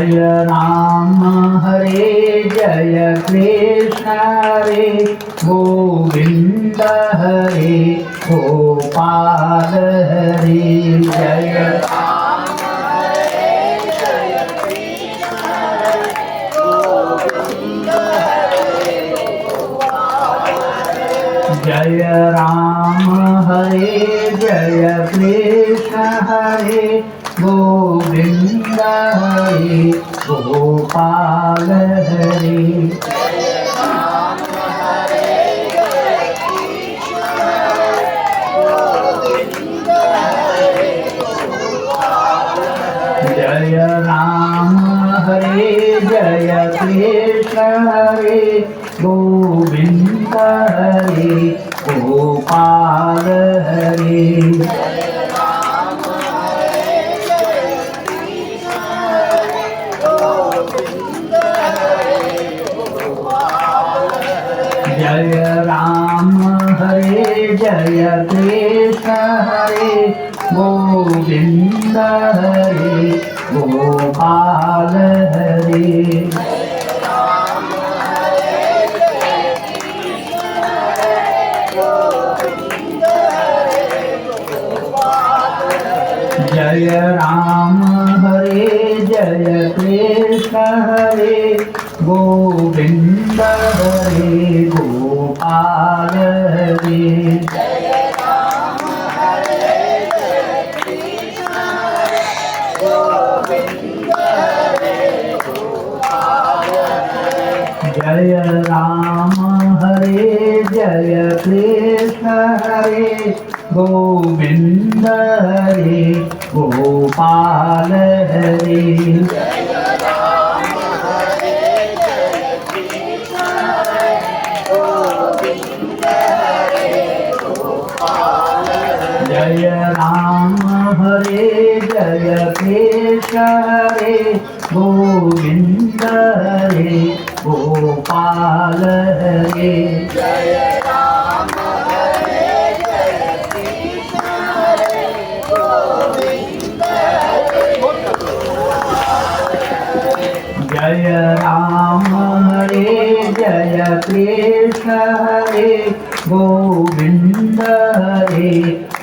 जय राम हरे जय कृष्ण हरे गोविंद हरे गोपाल हरे जय राम हरे जय कृष्ण हरे गोविंद हरे गोपाल हरे जय राम हरे जय कृष्ण हरे गोविंद हरे गोपाल हरे जय राम हरे जय कृष्ण हरे गोविंद हरे गोपाल हरे जय राम हरे जय कृष्ण हरे गोविंद हरे गोपाल हरे जय राम हरे जय कृष्ण हरे गोविंद हरे गोपाल हरे जय राम हरे जय कृष्ण हरे गोविंद हरे गोपाल हरे जय राम हरे जय कृष्ण हरे गोविंद हरे गोपाल हरे जय राम हरे जय कृष्ण हरे गोविंद हरे गोपाल हरे जय राम हरे जय कृष्ण हरे गोविंद हरे गोपाल हरे जय राम हरे जय कृष्ण हरे गोविंद हरे गोपाल हरे जय राम हरे जय कृष्ण हरे गोविंद हरे जय राम हरे जय कृष्ण हरे गोविंद हरे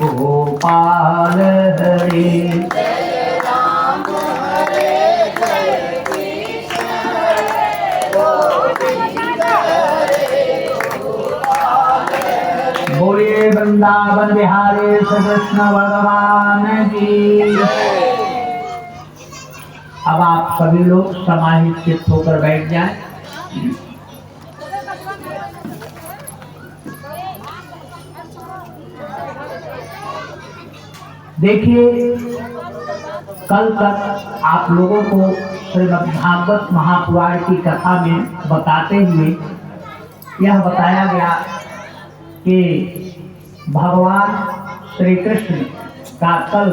गोपाल हरे जय राम हरे जय कृष्ण हरे गोविंद हरे गोपाल हरे बोलिए वृंदावन बिहारी श्री कृष्ण भगवान की। अब आप सभी लोग समाहित चित्त होकर बैठ जाएं। देखिए, कल तक आप लोगों को श्रीमद् भागवत महापुराण की कथा में बताते हुए यह बताया गया कि भगवान श्री कृष्ण का कल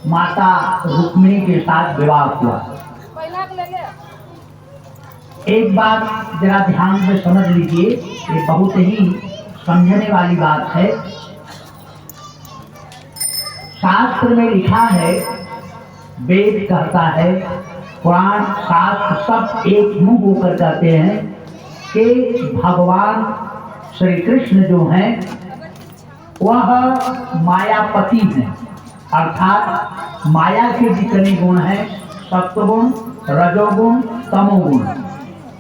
माता रुक्मिणी के साथ विवाह हुआ। एक बात जरा ध्यान से समझ लीजिए, ये बहुत ही समझने वाली बात है। शास्त्र में लिखा है, वेद कहता है, पुराण शास्त्र सब एक मुंह होकर कहते हैं कि भगवान श्री कृष्ण जो हैं वह मायापति हैं, अर्थात माया के जितने गुण हैं, सत्वगुण, रजोगुण, तमोगुण,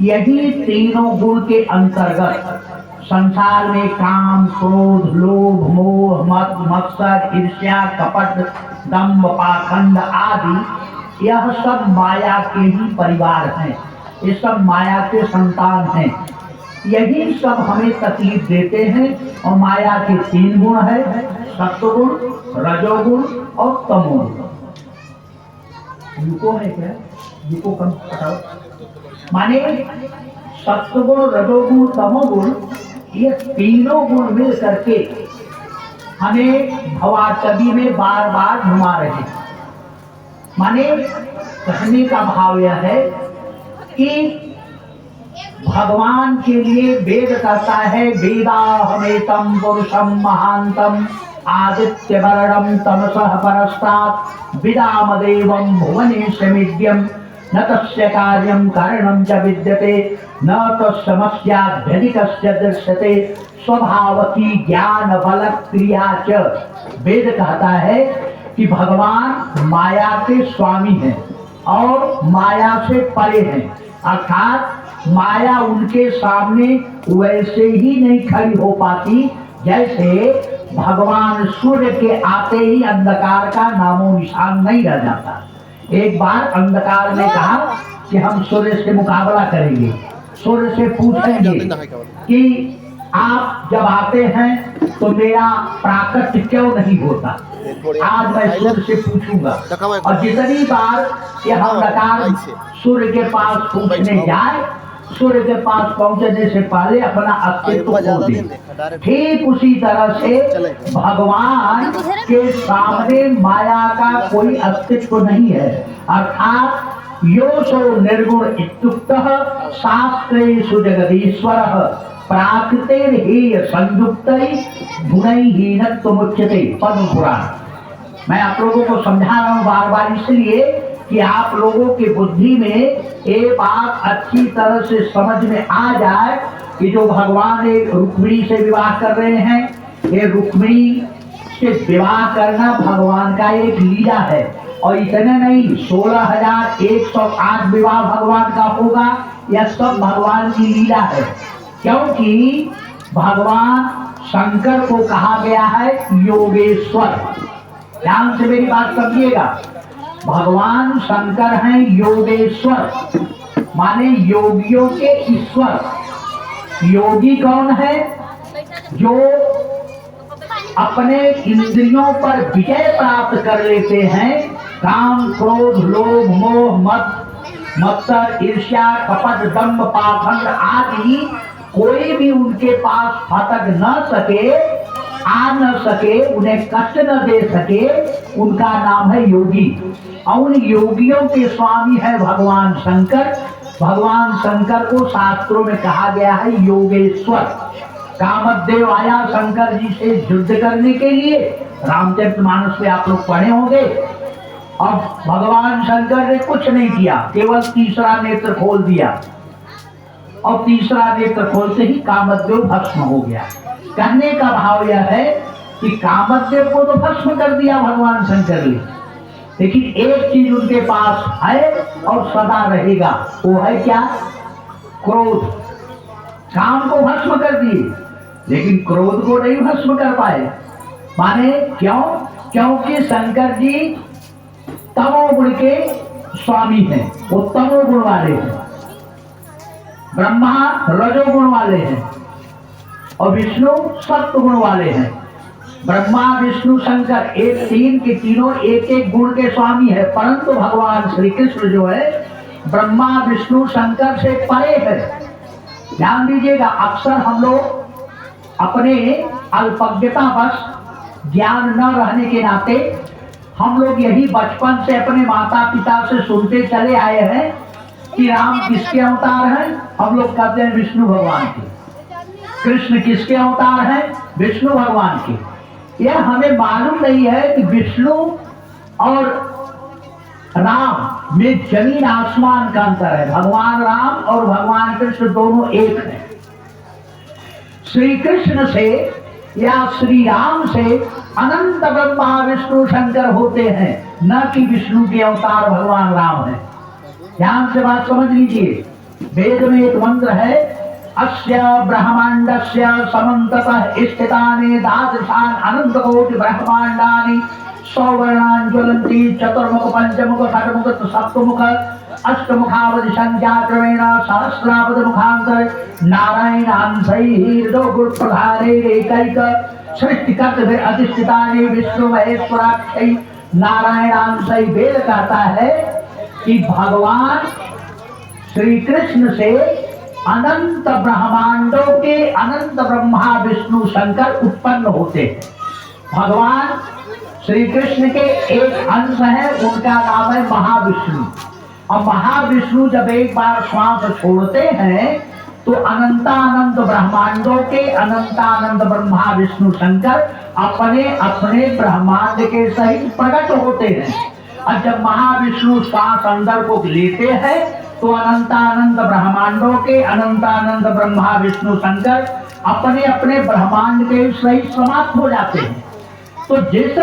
यही तीनों गुण के अंतर्गत संसार में काम, क्रोध, लोभ, मोह, मद, मत्सर, ईर्ष्या, कपट, दंभ, पाखंड आदि यह सब माया के ही परिवार हैं, ये सब माया के संतान हैं। यही सब हमें तकलीफ देते हैं और माया के तीन गुण है, सत्वगुण, रजोगुण और तमोगुण। युको है क्या? युको कम बताओ। माने सत्वगुण, रजोगुण, तमोगुण, ये तीनों गुण मिल करके हमें भवाटवी में बार बार घुमा रहे हैं। माने कहने का भाव यह है कि भगवान के लिए वेद कहता है, वेदाहमेतं पुरुषं महांतम आदित्य वर्णम तमसः परस्तात् विदामदेवं भुवनेशमिद्यं न तस्य कार्यं कारणं च विद्यते न तस्समस्याध्यधिकस्य दृश्यते स्वभावकी ज्ञान बल क्रिया च। वेद कहता है कि भगवान माया के स्वामी हैं और माया से परे हैं, अर्थात माया उनके सामने वैसे ही नहीं खड़ी हो पाती जैसे भगवान सूर्य के आते ही अंधकार का नामो निशान नहीं रह जाता। एक बार अंधकार ने कहा कि हम सूर्य से मुकाबला करेंगे, सूर्य से पूछेंगे कि आप जब आते हैं तो मेरा प्राकट्य क्यों नहीं होता। आज मैं सूर्य से पूछूंगा और जितनी बार यह अंधकार सूर्य के पास पूछने जाए, सूर्य के पास पहुंचने से पहले अपना अस्तित्व खो दे। ठीक उसी तरह से भगवान के सामने माया का कोई अस्तित्व नहीं है, अर्थात योसो निर्गुण इत्युक्तः शास्त्रेषु जगदीश्वरः प्राकृतेर्हेय संयुक्तै गुणैहीनत्वमुच्यते। पद्म पुराण। मैं आप लोगों को समझा रहा हूँ बार बार इसलिए कि आप लोगों की बुद्धि में ये बात अच्छी तरह से समझ में आ जाए कि जो भगवान एक रुक्मिणी से विवाह कर रहे हैं, ये रुक्मिणी से विवाह करना भगवान का एक लीला है। और इतने नहीं, 16,108 विवाह भगवान का होगा, यह सब भगवान की लीला है। क्योंकि भगवान शंकर को कहा गया है योगेश्वर। ध्यान से मेरी बात समझिएगा, भगवान शंकर हैं योगेश्वर, माने योगियों के ईश्वर। योगी कौन है? जो अपने इंद्रियों पर विजय प्राप्त कर लेते हैं, काम क्रोध लोभ मोह मत्सर ईर्ष्या कपट दंभ पाखंड आदि कोई भी उनके पास फटक न सके, आ न सके, उन्हें कष्ट न दे सके, उनका नाम है योगी। और उन योगियों के स्वामी है भगवान शंकर। भगवान शंकर को शास्त्रों में कहा गया है योगेश्वर। कामदेव आया शंकर जी से युद्ध करने के लिए, रामचरितमानस में आप लोग पढ़े होंगे। अब भगवान शंकर ने कुछ नहीं किया, केवल तीसरा नेत्र खोल दिया और तीसरा नेत्र खोलते ही कामदेव भस्म हो गया। कहने का भाव यह है कि कामदेव को तो भस्म कर दिया भगवान शंकर ने, लेकिन एक चीज उनके पास है और सदा रहेगा, वो है क्या? क्रोध। काम को भस्म कर दिए लेकिन क्रोध को नहीं भस्म कर पाए। माने क्यों? क्योंकि शंकर जी तमोगुण के स्वामी हैं, वो तमोगुण वाले हैं। ब्रह्मा रजोगुण वाले हैं और विष्णु सत्वगुण वाले हैं। ब्रह्मा विष्णु शंकर एक तीन के तीनों एक एक गुण के स्वामी है, परंतु भगवान श्री कृष्ण जो है ब्रह्मा विष्णु शंकर से परे है। ध्यान दीजिएगा, अक्सर हम लोग अपने अल्पज्ञता बस ज्ञान न रहने के नाते हम लोग यही बचपन से अपने माता पिता से सुनते चले आए हैं कि राम किसके अवतार हैं? हम लोग कहते हैं विष्णु भगवान के। कृष्ण किसके अवतार हैं? विष्णु भगवान के। यह हमें मालूम नहीं है कि विष्णु और राम में जमीन आसमान का अंतर है। भगवान राम और भगवान कृष्ण दोनों एक हैं। श्री कृष्ण से या श्री राम से अनंत ब्रह्मा विष्णु शंकर होते हैं, न कि विष्णु के अवतार भगवान राम है। ध्यान से बात समझ लीजिए। वेद में एक मंत्र है, अस्य ब्रह्मांडस्य समन्ततः स्थितानि द्वादशानि अनंत कोटि ब्रह्मांडानि सौवर्णानि ज्वलन्ति चतुर्मुख पंचमुख षट्मुख सप्तमुख अष्टमुखावधि संख्याक्रमेण सहस्रावध मुखांतर नारायणांशैः हृदोगुणप्रधानैरेकैक सृष्टिकर्तभिः अधिष्ठितानि विष्णु महेश्वराख्यै नारायणांशैः। वेद कहता है कि भगवान श्री कृष्ण से अनंत ब्रह्मांडों के अनंत ब्रह्मा विष्णु शंकर उत्पन्न होते हैं। भगवान श्री कृष्ण के एक अंश है, उनका नाम है महाविष्णु। और महाविष्णु जब एक बार श्वास छोड़ते हैं तो अनंतानंत ब्रह्मांडों के अनंतानंत ब्रह्मा विष्णु शंकर अपने अपने ब्रह्मांड के सहित प्रकट होते हैं। और जब महाविष्णु श्वास अंदर को लेते हैं तो अनंतानंत ब्रह्मांडों के अनंतानंत ब्रह्मा विष्णु शंकर अपने अपने ब्रह्मांड के सहित समाप्त हो जाते हैं। तो जिस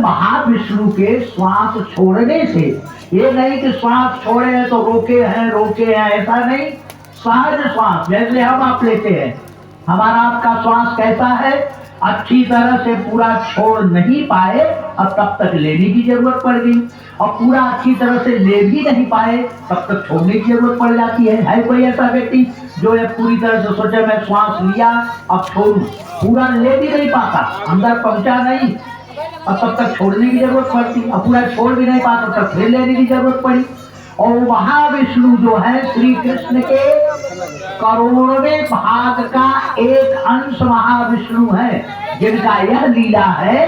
महाविष्णु के श्वास छोड़ने से, ये नहीं कि श्वास छोड़े हैं तो रोके हैं, ऐसा नहीं। सहज श्वास जैसे हम आप लेते हैं, हमारा आपका श्वास कैसा है, अच्छी तरह से पूरा छोड़ नहीं पाए अब तब तक लेने की जरूरत पड़ गई, और पूरा अच्छी तरह से ले भी नहीं पाए तब तक छोड़ने की जरूरत पड़ जाती है कोई ऐसा व्यक्ति जो ये पूरी तरह से सोचे मैं श्वास लिया अब छोड़ू, पूरा ले भी नहीं पाता, अंदर पहुंचा नहीं और तब तक छोड़ने की जरूरत पड़ती, और पूरा छोड़ भी नहीं पाता तब फिर लेने की जरूरत पड़ी। और महाविष्णु जो है श्री कृष्ण के करोड़वें भाग का एक अंश महाविष्णु है, जिनका यह लीला है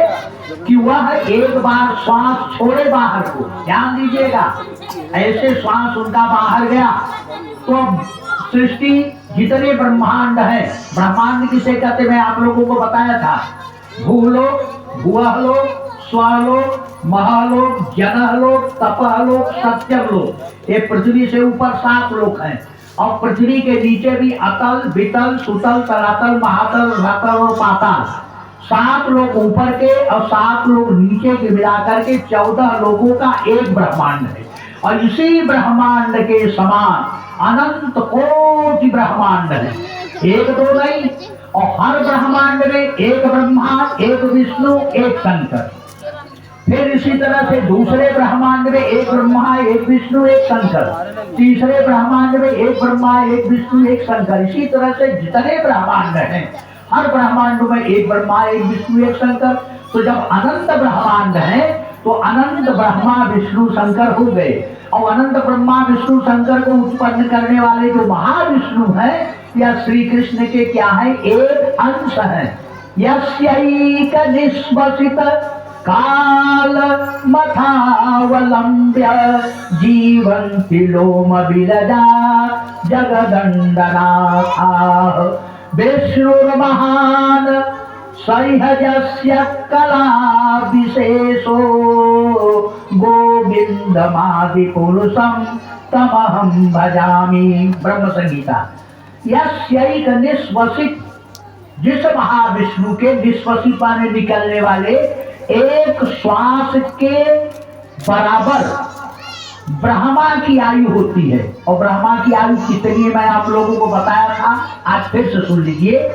कि वह एक बार श्वास छोड़े बाहर को, ध्यान दीजिएगा, ऐसे श्वास उनका बाहर गया तो सृष्टि जितने ब्रह्मांड है, ब्रह्मांड किसे कहते मैं आप लोगों को बताया था, भूलोक, भुवलोक, स्वलोक, महलोक, जनलोक, तपलोक, सत्यलोक, ये पृथ्वी से ऊपर 7 लोक हैं, और पृथ्वी के नीचे भी अतल, वितल, सुतल, तलातल, महातल, रतल और पाताल, 7 लोग ऊपर के और 7 लोग नीचे के मिलाकर के 14 लोगों का एक ब्रह्मांड है। और इसी ब्रह्मांड के समान अनंत कोटि ब्रह्मांड है, एक दो नहीं, और हर ब्रह्मांड में एक ब्रह्मा, एक विष्णु, एक शंकर। फिर इसी तरह से दूसरे ब्रह्मांड में एक ब्रह्मा, एक विष्णु, एक शंकर, तीसरे ब्रह्मांड में एक ब्रह्मा, एक विष्णु, एक शंकर। इसी तरह से जितने ब्रह्मांड हैं, हर ब्रह्मांड में एक ब्रह्मा, एक विष्णु, एक शंकर। तो जब अनंत ब्रह्मांड है तो अनंत ब्रह्मा विष्णु शंकर हो गए, और अनंत ब्रह्मा विष्णु शंकर को उत्पन्न करने वाले जो महाविष्णु है या श्री कृष्ण के क्या है, एक अंश है। यस्यैक निष्वसित काल मथावलंब्य जीवन्ति लोम विलजा जगदण्डनाथाः विष्णुर्महान् सह्यजस्य कला विशेषो गोविंदमादिपुरुषं तमहं भजामि। ब्रह्म संगीता। यस्यैक निष्वसित, जिस महाविष्णु के निष्वसित माने निकलने वाले एक श्वास के बराबर ब्रह्मा की आयु होती है। और ब्रह्मा की आयु कितनी है मैं आप लोगों को बताया था, आज फिर से सुन लीजिए।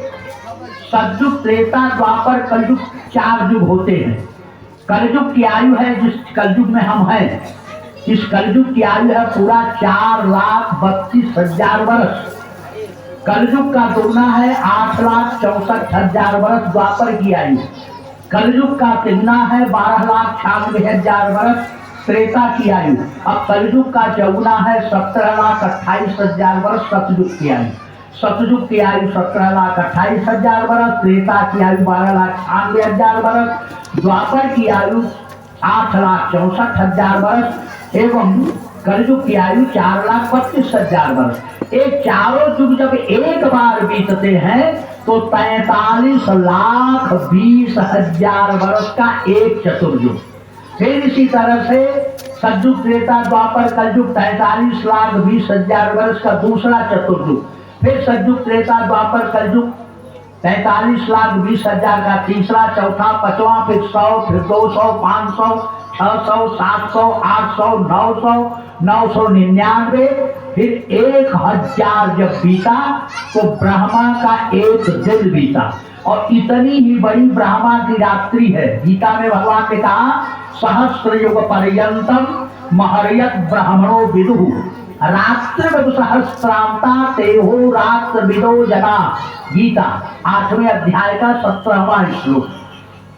सतयुग, त्रेता, द्वापर, कलयुग 4 युग होते हैं। कलयुग की आयु है, जिस कलयुग में हम हैं, इस कलयुग की आयु है पूरा 4,32,000 वर्ष। कलयुग का तुलना है 8,64,000 वर्ष द्वापर की आयु। कलयुग का तुलना है 12,96,000 वर्ष त्रेता की आयु। अब कलयुग का चौगुना है 17,28,000 वर्ष सतयुग की आयु। सतयुग की आयु 17,28,000 वर्ष, त्रेता की आयु 12,96,000 वर्ष, द्वापर की आयु 8,64,000 वर्ष एवं कलयुग की आयु 4,32,000 वर्ष। ये चारों युग जब एक बार बीतते हैं तो 43,20,000 वर्ष का एक चतुर्युग। फिर इसी तरह से सतयुग, त्रेता, द्वापर, कलयुग 43,20,000 वर्ष का दूसरा चतुर्युग। फिर सतयुग, त्रेता, द्वापर, कलयुग 43,20,000 का तीसरा, चौथा, पांचवा, फिर 100, फिर 200, 500, 600, 700, 800, 900, 999, फिर 1,000 जब बीता तो ब्रह्मा का एक दिन बीता। और इतनी ही बड़ी ब्रह्मा की रात्रि है। गीता में भगवान ने कहा सहस्र युग पर्यंतम महर्यत ब्राह्मणो विदुः रात्र सहस्रांता तेहो रात्र विदो जना। गीता 8वें अध्याय का 17वां श्लोक।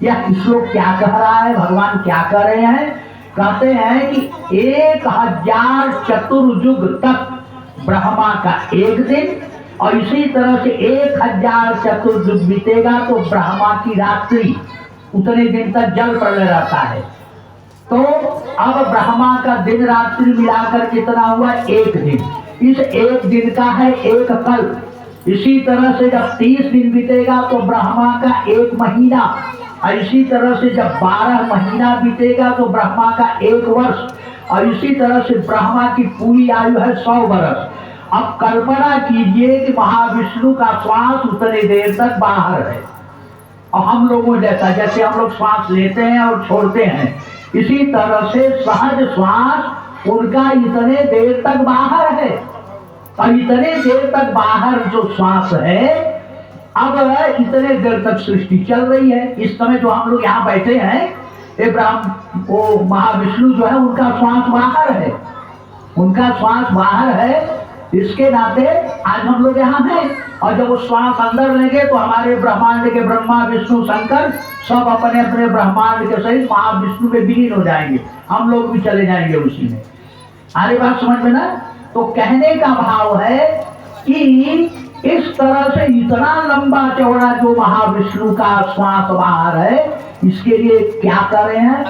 यह श्लोक क्या कह रहा है, भगवान क्या कह रहे हैं? कहते हैं कि 1,000 चतुर्युग तक ब्रह्मा का एक दिन, और इसी तरह से 1,000 चतुर्युग बीतेगा तो ब्रह्मा की रात्रि, उतने दिन तक जल प्रलय रहता है। तो अब ब्रह्मा का दिन रात्रि मिलाकर कितना हुआ? एक दिन। इस एक दिन का है एक कल्प। इसी तरह से जब 30 दिन बीतेगा तो ब्रह्मा का एक महीना, इसी तरह से जब 12 महीना बीतेगा तो ब्रह्मा का 1 वर्ष, और इसी तरह से ब्रह्मा की पूरी आयु है 100 वर्ष। अब कल्पना कीजिए कि महाविष्णु का श्वास उतने देर तक बाहर है, और हम लोगों जैसा, जैसे हम लोग श्वास लेते हैं और छोड़ते हैं, इसी तरह से सहज श्वास उनका इतने देर तक बाहर है। और इतने देर तक बाहर जो श्वास है, अब इतने देर तक सृष्टि चल रही है। इस समय जो हम लोग यहाँ बैठे हैं, ये ब्रह्म वो महाविष्णु जो है उनका श्वास बाहर है, उनका श्वास बाहर है। इसके नाते आज हम लोग यहाँ हैं, और जब वो श्वास अंदर लेंगे तो हमारे ब्रह्मांड के ब्रह्मा विष्णु शंकर सब अपने अपने ब्रह्मांड के सहित महाविष्णु में विलीन हो जाएंगे, हम लोग भी चले जाएंगे उसी में। आगे बात समझ में ना? तो कहने का भाव है कि इस तरह से इतना लंबा चौड़ा जो महाविष्णु का श्वास बाहर है, इसके लिए क्या कर रहे हैं?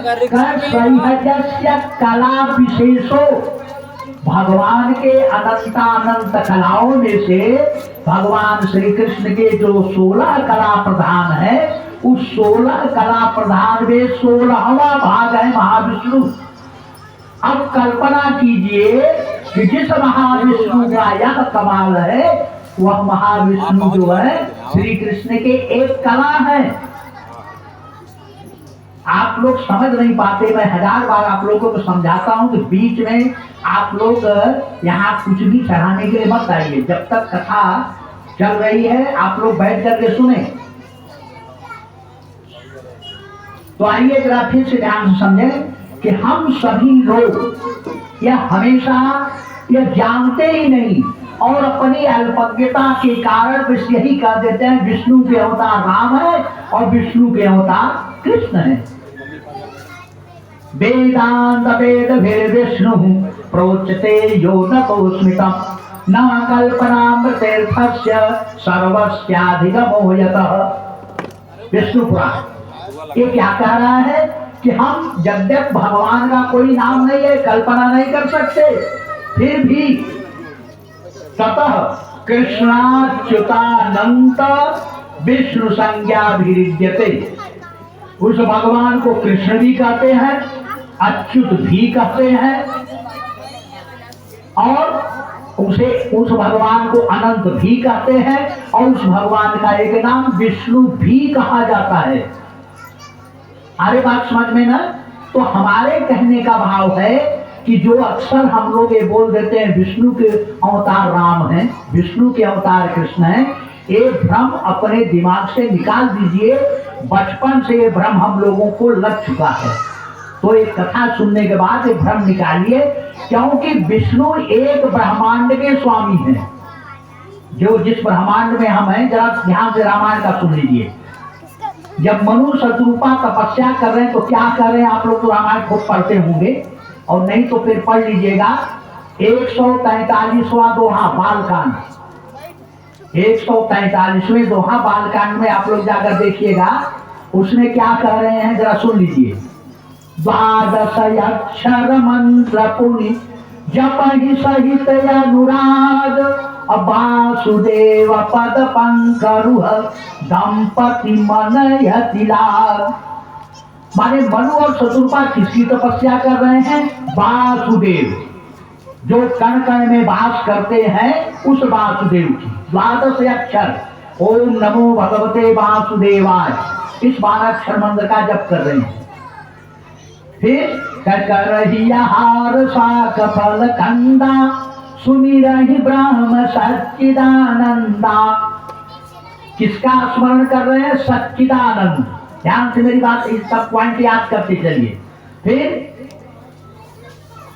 कला विशेषो, भगवान के अनंत कलाओं में से भगवान श्री कृष्ण के जो 16 कला प्रधान है, उस 16 कला प्रधान में 16वां भाग है महाविष्णु। अब कल्पना कीजिए कि जिस महाविष्णु का यह कमाल है, वह महाविष्णु जो है श्री कृष्ण के एक कला है। आप लोग समझ नहीं पाते, मैं 1000 बार आप लोगों को समझाता हूं कि बीच में आप लोग यहाँ कुछ भी चढ़ाने के लिए मत आइए। जब तक कथा चल रही है आप लोग बैठ करके सुने। तो आइए जरा फिर से ध्यान से समझें कि हम सभी लोग यह हमेशा यह जानते ही नहीं, और अपनी अल्पज्ञता के कारण बस यही कह देते हैं विष्णु के अवतार राम है और विष्णु के अवतार कृष्ण है। वेदांत वेद भेद विष्णु प्रोच्यते यो न कोस्मितम न कल्पनामृतेर्थस्य सर्वस्याधिगमो यतः। विष्णु पुराण ये क्या कह रहा है कि हम जब तक भगवान का कोई नाम नहीं है, कल्पना नहीं कर सकते, फिर भी ततः कृष्णाच्युतानंत विष्णु संज्ञाभिरिज्यते। उस भगवान को कृष्ण भी कहते हैं, अच्युत भी कहते हैं, और उस भगवान को अनंत भी कहते हैं, और उस भगवान का एक नाम विष्णु भी कहा जाता है। अरे बात समझ में ना? तो हमारे कहने का भाव है कि जो अक्सर हम लोग ये बोल देते हैं विष्णु के अवतार राम हैं, विष्णु के अवतार कृष्ण हैं, ये भ्रम अपने दिमाग से निकाल दीजिए। बचपन से ये भ्रम हम लोगों को लग चुका है, तो एक कथा सुनने के बाद ये भ्रम निकालिए, क्योंकि विष्णु एक ब्रह्मांड के स्वामी हैं। जो जिस ब्रह्मांड में हम हैं, जरा ध्यान से रामायण का सुन लीजिए। जब मनु शत्रुपा तपस्या कर रहे हैं तो क्या कर रहे हैं? आप लोग तो रामायण खूब पढ़ते होंगे, और नहीं तो फिर पढ़ लीजिएगा 143वां दोहा बालकांड, 143वें दोहा बालकांड में आप लोग जाकर देखिएगा, उसमें क्या कह रहे हैं जरा सुन लीजिए। द्वादश अक्षर मंत्र पुनि जपहि सहित अनुराग, वासुदेव पद पंकरुह दंपति मनयति लाग। माने मनु और शत्रुपा किसकी तपस्या कर रहे हैं? वासुदेव, जो कण कण में वास करते हैं उस वासुदेव की। द्वादश अक्षर ओम नमो भगवते वासुदेवाय, इस 12 अक्षर मंत्र का जप कर रहे हैं। फिर करहियाहार साक फल कंदा, सुमिरहि ब्रह्म सच्चिदानंदा। किसका स्मरण कर रहे हैं? सच्चिदानंद। ध्यान से मेरी बात, इस सब पॉइंट याद करते चलिए। फिर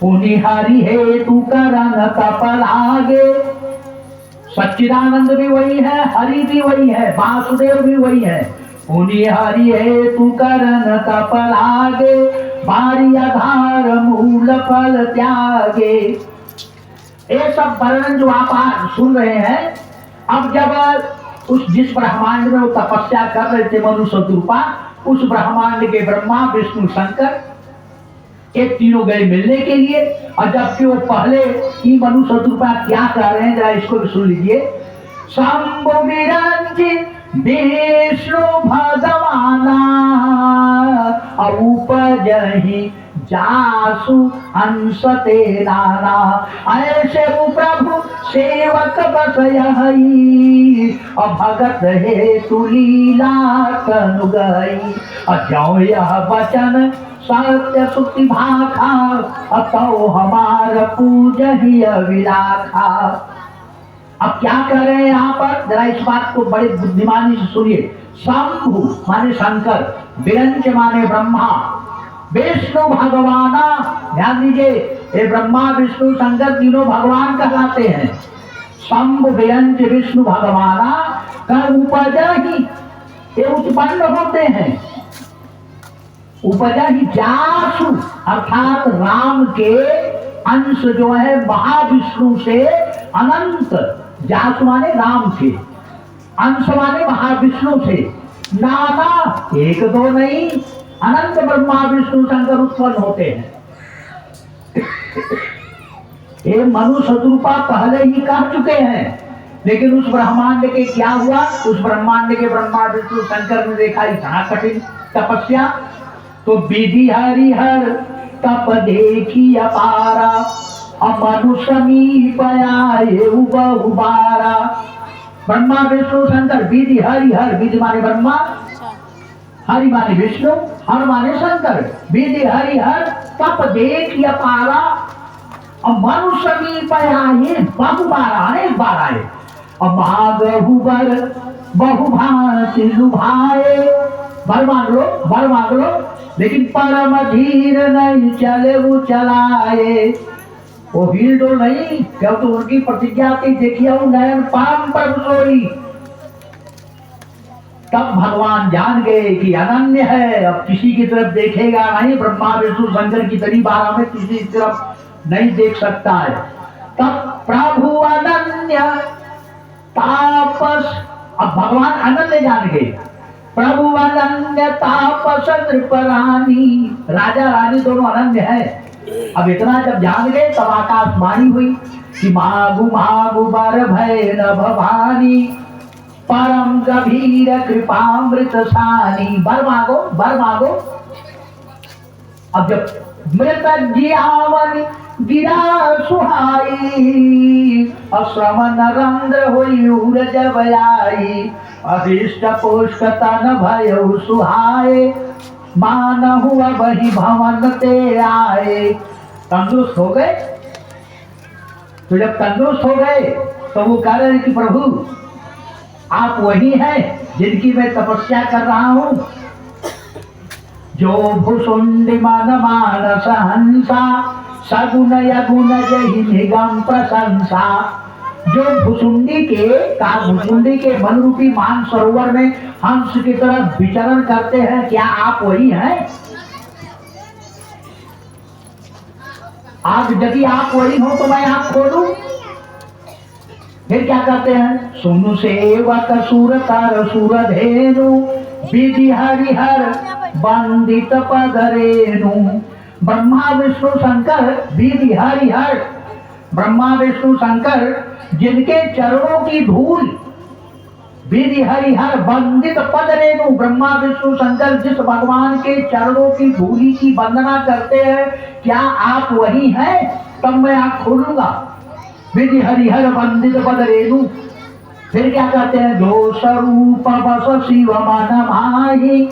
पुनि हरि हेतु करन तपल आगे, सच्चिदानंद भी वही है, हरि भी वही है, वासुदेव भी वही है। पुनि हरि हेतु करन तपल आगे, बारी आधार मूल फल त्यागे। ये सब वर्णन जो आप सुन रहे हैं, अब जब उस जिस ब्रह्मांड में वो तपस्या कर रहे थे मनु शत्रुपा, उस ब्रह्मांड के ब्रह्मा विष्णु शंकर एक तीनों गए मिलने के लिए, और जबकि वो पहले ही मनु शत्रुपा क्या कह रहे हैं जरा इसको भी सुन लीजिए। शंभु विरंचित विष्णु भगवाना यही जासु अंश ते नाना। ऐसे वो प्रभु सेवक बस यही, और भगत है तू लीला तनु गई। और जो यह वचन सत्य सुखी भाखा, अतो हमार पूजहि अविलाखा। अब क्या कर रहे हैं यहाँ पर, जरा इस बात को बड़े बुद्धिमानी से सुनिए। शंभु माने शंकर, विरंच माने ब्रह्मा, विष्णु भगवाना, ध्यान दीजिए ये ब्रह्मा विष्णु शंकर तीनों भगवान कहलाते हैं। शंभु विरंच विष्णु भगवाना का उपजा ही, ये उत्पन्न होते हैं। उपजा ही जासु अर्थात राम के अंश जो है महाविष्णु से अनंत, जासु माने राम के, अंश माने महाविष्णु से, नाना एक दो नहीं, अनंत ब्रह्मा विष्णु शंकर उत्पन्न होते हैं। ये मनु शत्रुपा पहले ही कह चुके हैं, लेकिन उस ब्रह्मांड के क्या हुआ, उस ब्रह्मांड के ब्रह्मा विष्णु शंकर ने देखा इतना कठिन तपस्या, तो विधि हरिहर तप देखी अपारा, अमनु समीप आए उबारा। ब्रह्मा विष्णु शंकर विधि हरिहर, विधि माने ब्रह्मा, हरि माने विष्णु, हर माने शंकर, विधि हरिहर तप देखी अपारा, अमनु समीप आए बहुबारा, अनेक बार आए। और महागहुबर बहुभांति लुभाए, बर मांग लो, लेकिन परम धीर नहीं चले वो चलाए। वो हिल डोल नहीं, क्या तो उनकी प्रतिज्ञा थी, देखिए वो नयन पाम पर सोई। तब भगवान जान गए कि अनन्य है, अब किसी की तरफ देखेगा नहीं, ब्रह्मा विष्णु शंकर की तरी 12 में किसी की तरफ नहीं देख सकता है। तब प्रभु अनन्य तापस, अब भगवान अनन्य जान गए। प्रभु अनन्य तापस नृपरानी, राजा रानी दोनों अनन्य है। अब इतना जब जान गए तब आकाशवाणी हुई कि मागु मागु बर भय न भवानी, परम गभीर कृपामृत सानी। बर मांगो बर मांगो। अब जब मृत जियावन गिरा सुहाई, अश्रमन रंध्र हुई उर जब आई, अभिष्ट पुष्ट तन भय सुहाए, मानहु वही भवन ते आए। तंदुरुस्त हो गए, तो जब तंदुरुस्त हो गए तो वो कह रहे कि प्रभु आप वही हैं जिनकी मैं तपस्या कर रहा हूं। जो भुसुंडी मन मानस हंसा, सगुन यगुन जहि निगम प्रशंसा। जो भुसुंडी के मन रूपी मान सरोवर में हंस की तरह विचरण करते हैं, क्या आप वही हैं? आज यदि आप वही हो तो मैं आप खोलूं। फिर क्या करते हैं, सुनु सेवक सुर कर सुर धेनु, विधि हरिहर बंदित पदरेनु। ब्रह्मा विष्णु शंकर विधि हरिहर, ब्रह्मा विष्णु शंकर जिनके चरणों की धूल, विधि हरिहर बंदित पद रेणु, ब्रह्मा विष्णु शंकर जिस भगवान के चरणों की धूली की वंदना करते हैं, क्या आप वही हैं? तब मैं आँख खोलूंगा। विधि हरिहर बंदित पद रेणु। फिर क्या कहते हैं, जो स्वरूप बस शिव मन माही,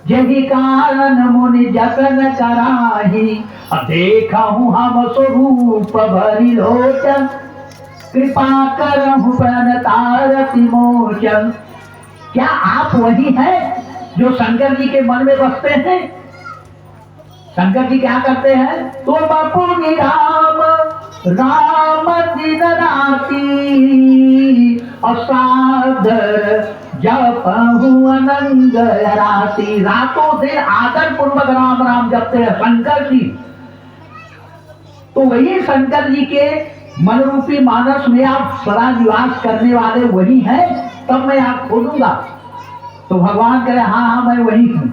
यही कारण मुनि जतन कराही। देखहु हम स्वरूप भरी लोचन, कृपा करहु प्रणतारति मोचन। क्या आप वही हैं जो शंकर जी के मन में बसते हैं? शंकर जी क्या करते हैं, तुम पुनि राम राम दिन राती, असादर जपहु अनंग राती। रातों दिन आदर पूर्वक राम राम जपते हैं शंकर जी। तो वही शंकर जी के मन रूपी मानस में आप सदा निवास करने वाले वही हैं। तब मैं आँख खोलूंगा। तो भगवान कहे हाँ हाँ मैं वही हूँ।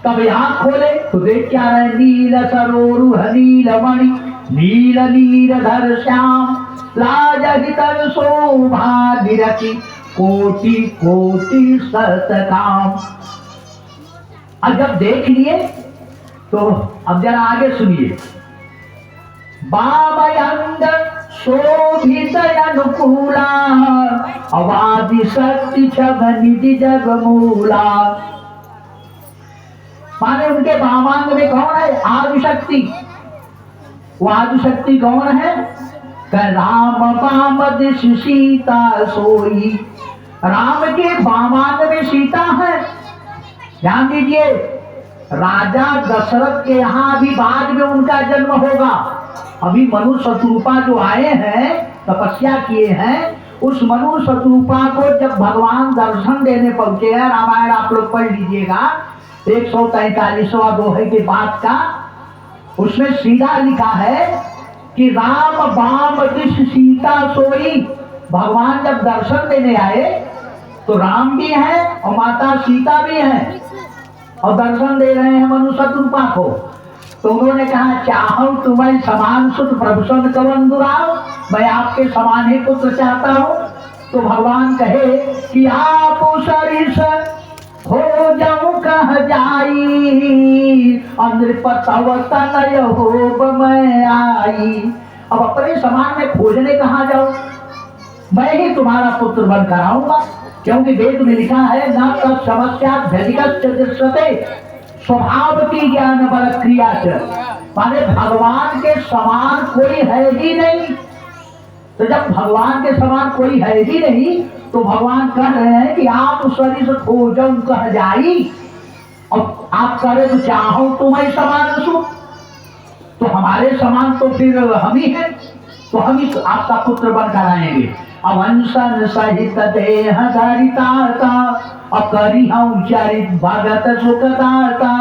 तब आँख खोले तो देख क्या रहे, नील सरोरुह नील मणि, नील नीरधर श्याम, लाजहितर शोभा निरति, कोटि कोटि सतकाम। अब जब देख लिए तो अब जरा आगे सुनिए। बाबयंग शोभित अनुकूला अवादि शक्ति छब निधि जग मूला। माने उनके वामांग में कौन है? आदिशक्ति। वो आदिशक्ति कौन है? राम वाम दिश सीता सोई। राम के वामांग में सीता है। ध्यान दीजिए, राजा दशरथ के यहाँ अभी बाद में उनका जन्म होगा। अभी मनु शत्रुपा जो आए हैं, तपस्या किए हैं, उस मनु शत्रुपा को जब भगवान दर्शन देने पहुंचे हैं, रामायण आप लोग पढ़ लीजिएगा 143वां दोहे के बाद का, उसमें सीधा लिखा है कि राम वाम दिश सीता सोई। भगवान जब दर्शन देने आए तो राम भी है और माता सीता भी है और दर्शन दे रहे हैं मनु शत्रुपा को। तो उन्होंने कहा, चाहो तुम्हें समान सुत प्रभुषण कवन दुराव, मैं आपके समान ही पुत्र चाहता हूँ। तो भगवान कहे कि आप सरिस हो जाऊं कह जाई, अनृपतव तनय होब मैं आई। अब अपने समान में खोजने कहाँ जाऊं? मैं ही तुम्हारा पुत्र बन कर आऊंगा, क्योंकि वेद में लिखा है न तब समस्या दृश्यते स्वभाव की ज्ञान बल क्रिया से। माने भगवान के समान कोई है ही नहीं। तो जब भगवान के समान कोई है ही नहीं, तो भगवान कह रहे हैं कि आप शरीर खोजो कह जाई, और आप करे तो चाहो तुम्हें समान सु, तो हमारे समान तो फिर हम ही हैं, तो हम ही आपका पुत्र बनकर आएंगे। अवंशन सहित देह धरिता अकरी हम चरित भगत सुखदाता,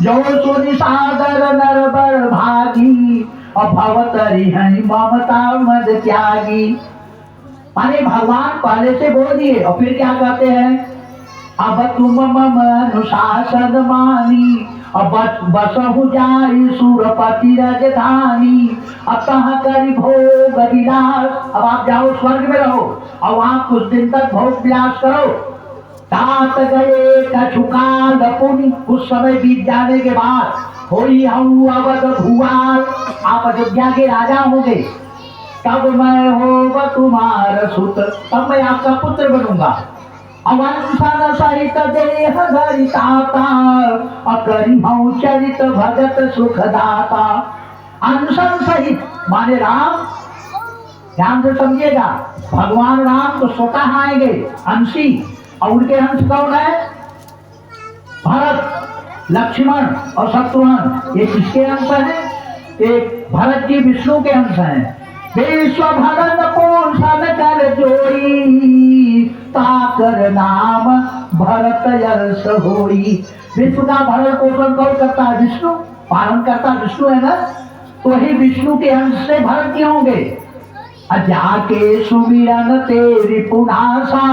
जो सुनि सागर नर बर भागी अभवतरी है ममता मद त्यागी। माने भगवान पहले से बोल दिए और फिर क्या कहते हैं? अब तुम मम अनुशासन मानी अब बसहु जाई सुरपति राजधानी, अतः करी भोग विलास। अब आप जाओ स्वर्ग में रहो और वहां कुछ दिन तक भोग विलास करो। तात गए कछुकाल पुनि, कुछ समय बीत जाने के बाद होई हूँ अवध भुआल, आप अयोध्या के राजा होंगे। तब मैं होगा तुम्हारा सुत, तब मैं आपका पुत्र बनूंगा। अवंशन सहित देह धरिताता अकरी हूँ चरित भगत सुखदाता। अंशन सहित माने राम, ध्यान से समझिएगा, भगवान राम तो स्वतः आएंगे अंशी, और उनके अंश कौन है? भरत, लक्ष्मण और शत्रुघ्न। ये किसके अंश हैं? एक भरत जी विष्णु के अंश हैं। विश्व भरत पोषण कर जोई, ताकर नाम भरत यश होई। विश्व का भरण पोषण कौन करता है? विष्णु। पालन करता विष्णु है ना, तो ही विष्णु के अंश से भरत के होंगे। जाके सुमिरन तेरी पुनासा,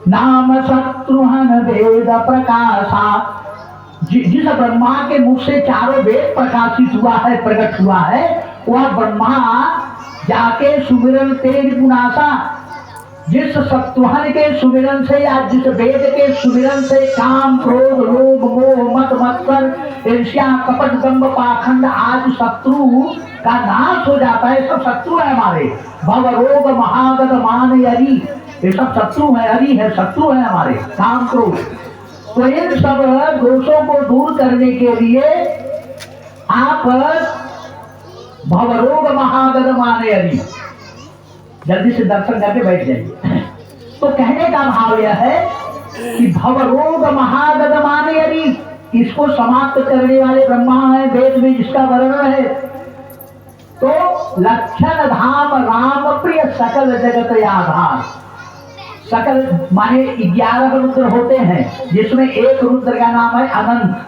नाम शत्रुघ्न वेद प्रकाशा। जिस ब्रह्मा के मुख से चारों वेद प्रकाशित हुआ है, प्रकट हुआ है, वह ब्रह्मा जाके सुमिरन तेरी पुनासा, जिस शत्रुघ्न के सुमिरन से या जिस वेद के सुमिरन से काम क्रोध लोभ मोह मत मत्सर ईर्ष्या कपट दंभ पाखंड आज शत्रु का नाश हो जाता है। सब शत्रु है हमारे, भव रोग महागत मान यरी, ये सब शत्रु है, हरि है, शत्रु है हमारे, काम क्रोध। तो इन सब दोषों को दूर करने के लिए आप भवरोग महागत माने यदि, जल्दी से दर्शन करके बैठ जाइए। तो कहने का भाव यह है कि भवरोग महागत माने यदि, इसको समाप्त करने वाले ब्रह्मा है, वेद में जिसका वर्णन है। तो लक्षण धाम राम प्रिय सकल जगत आधार। सकल माने 11 रुद्र होते हैं, जिसमें एक रुद्र का नाम है अनंत,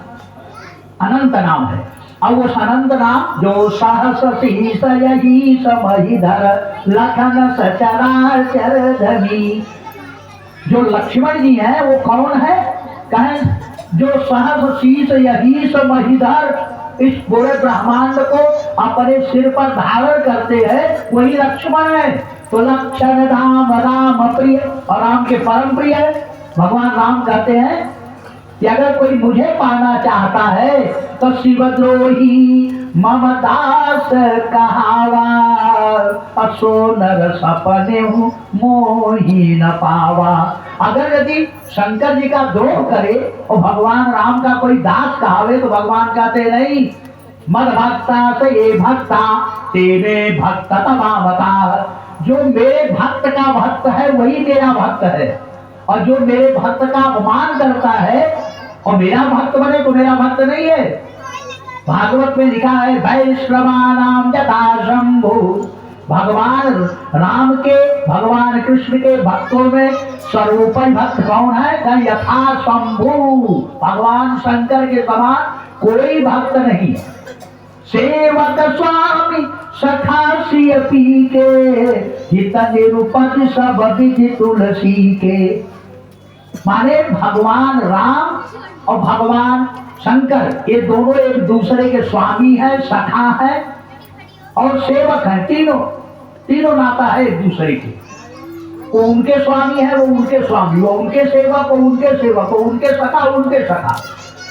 अनंत नाम है। और वो अनंत नाम जो सहस शीस यही समहिधर लखन सचराचर धनी। जो लक्ष्मण जी हैं वो कौन है? कहें जो सहस शीस यही समहिधर, इस पूरे ब्रह्मांड को अपने सिर पर धारण करते हैं, वही लक्ष्मण है। तो लक्षण राम राम प्रिय, और राम के परम प्रिय है। भगवान राम कहते हैं कि अगर कोई मुझे पाना चाहता है तो शिवद्रोही मम दास कहावा, असो नर सपने मोही न पावा। अगर यदि शंकर जी का द्रोह करे और भगवान राम का कोई दास कहावे तो भगवान कहते नहीं, मद भक्ता से ये भक्ता तेरे भक्त तमावता। जो मेरे भक्त का भक्त है वही मेरा भक्त है, और जो मेरे भक्त का अपमान करता है और मेरा भक्त बने तो मेरा भक्त नहीं है। भागवत में लिखा है वैष्णवानाम यथा शंभु, भगवान राम के भगवान कृष्ण के भक्तों में सर्वोपरि भक्त कौन है? यथा शंभु, भगवान शंकर के समान कोई भक्त नहीं। सेवक स्वामी सखासी पी के, हित निरुपद सब विधि तुलसी के। माने भगवान राम और भगवान शंकर ये दोनों एक दूसरे के स्वामी है, सखा है और सेवक है। तीनों नाता है एक दूसरे के। वो उनके स्वामी है, वो उनके स्वामी, वो उनके सेवक, वो उनके सेवक, वो उनके सखा, उनके सखा।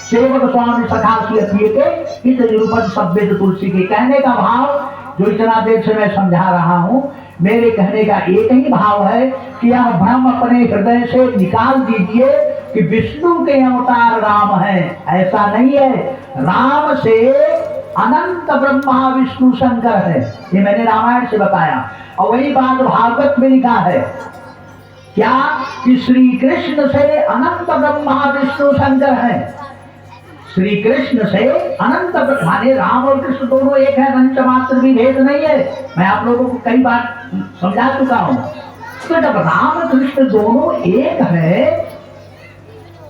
सेवक स्वामी सखा के निरूपण शब्द तुलसी के। कहने का भाव जो इतना देर से मैं समझा रहा हूं, मेरे कहने का एक ही भाव है कि यह भ्रम अपने हृदय से निकाल दीजिए कि विष्णु के अवतार राम है। ऐसा नहीं है। राम से अनंत ब्रह्मा विष्णु शंकर है, ये मैंने रामायण से बताया। और वही बात भागवत में लिखा है क्या कि श्री कृष्ण से अनंत ब्रह्मा विष्णु शंकर है। श्री कृष्ण से अनंत माने राम और कृष्ण दोनों एक है, अंश मात्र भी भेद नहीं है। मैं आप लोगों को कई बार समझा चुका हूं। तो जब राम कृष्ण दोनों एक है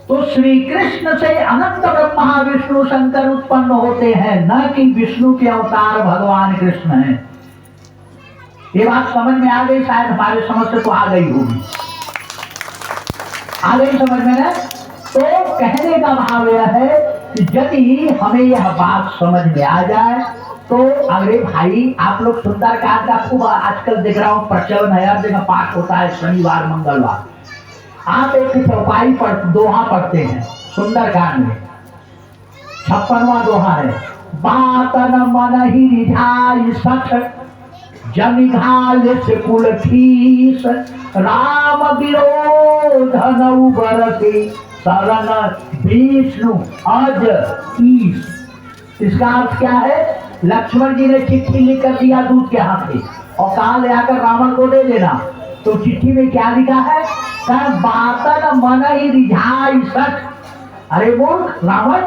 तो श्री कृष्ण से अनंत ब्रह्मा विष्णु शंकर उत्पन्न होते हैं, न कि विष्णु के अवतार भगवान कृष्ण हैं। ये बात समझ में आ गई? शायद हमारे समझ से तो आ गई होगी, आ गई समझ में ना? तो कहने का भाव यह है कि यदि हमें यह बात समझ में आ जाए तो अरे भाई, आप लोग सुंदरकांड का खूब आजकल देख रहा हूँ प्रचलन है, हर जगह पाठ होता है शनिवार मंगलवार। आप एक चौपाई दोहा पढ़ते हैं सुंदरकांड में, 56वां दोहा है। बात न मन ही रिझाई सठ, जनिघाल से कुल ठीस, राम विरोध न बरसे, शरण विष्णु अज ईश। इसका अर्थ क्या है? लक्ष्मण जी ने चिट्ठी लिख कर दिया दूध के हाथ से और कहा ले आकर रावण को दे देना। तो चिट्ठी में क्या लिखा है? बातन मन ही रिझाई सठ। अरे मूर्ख रावण,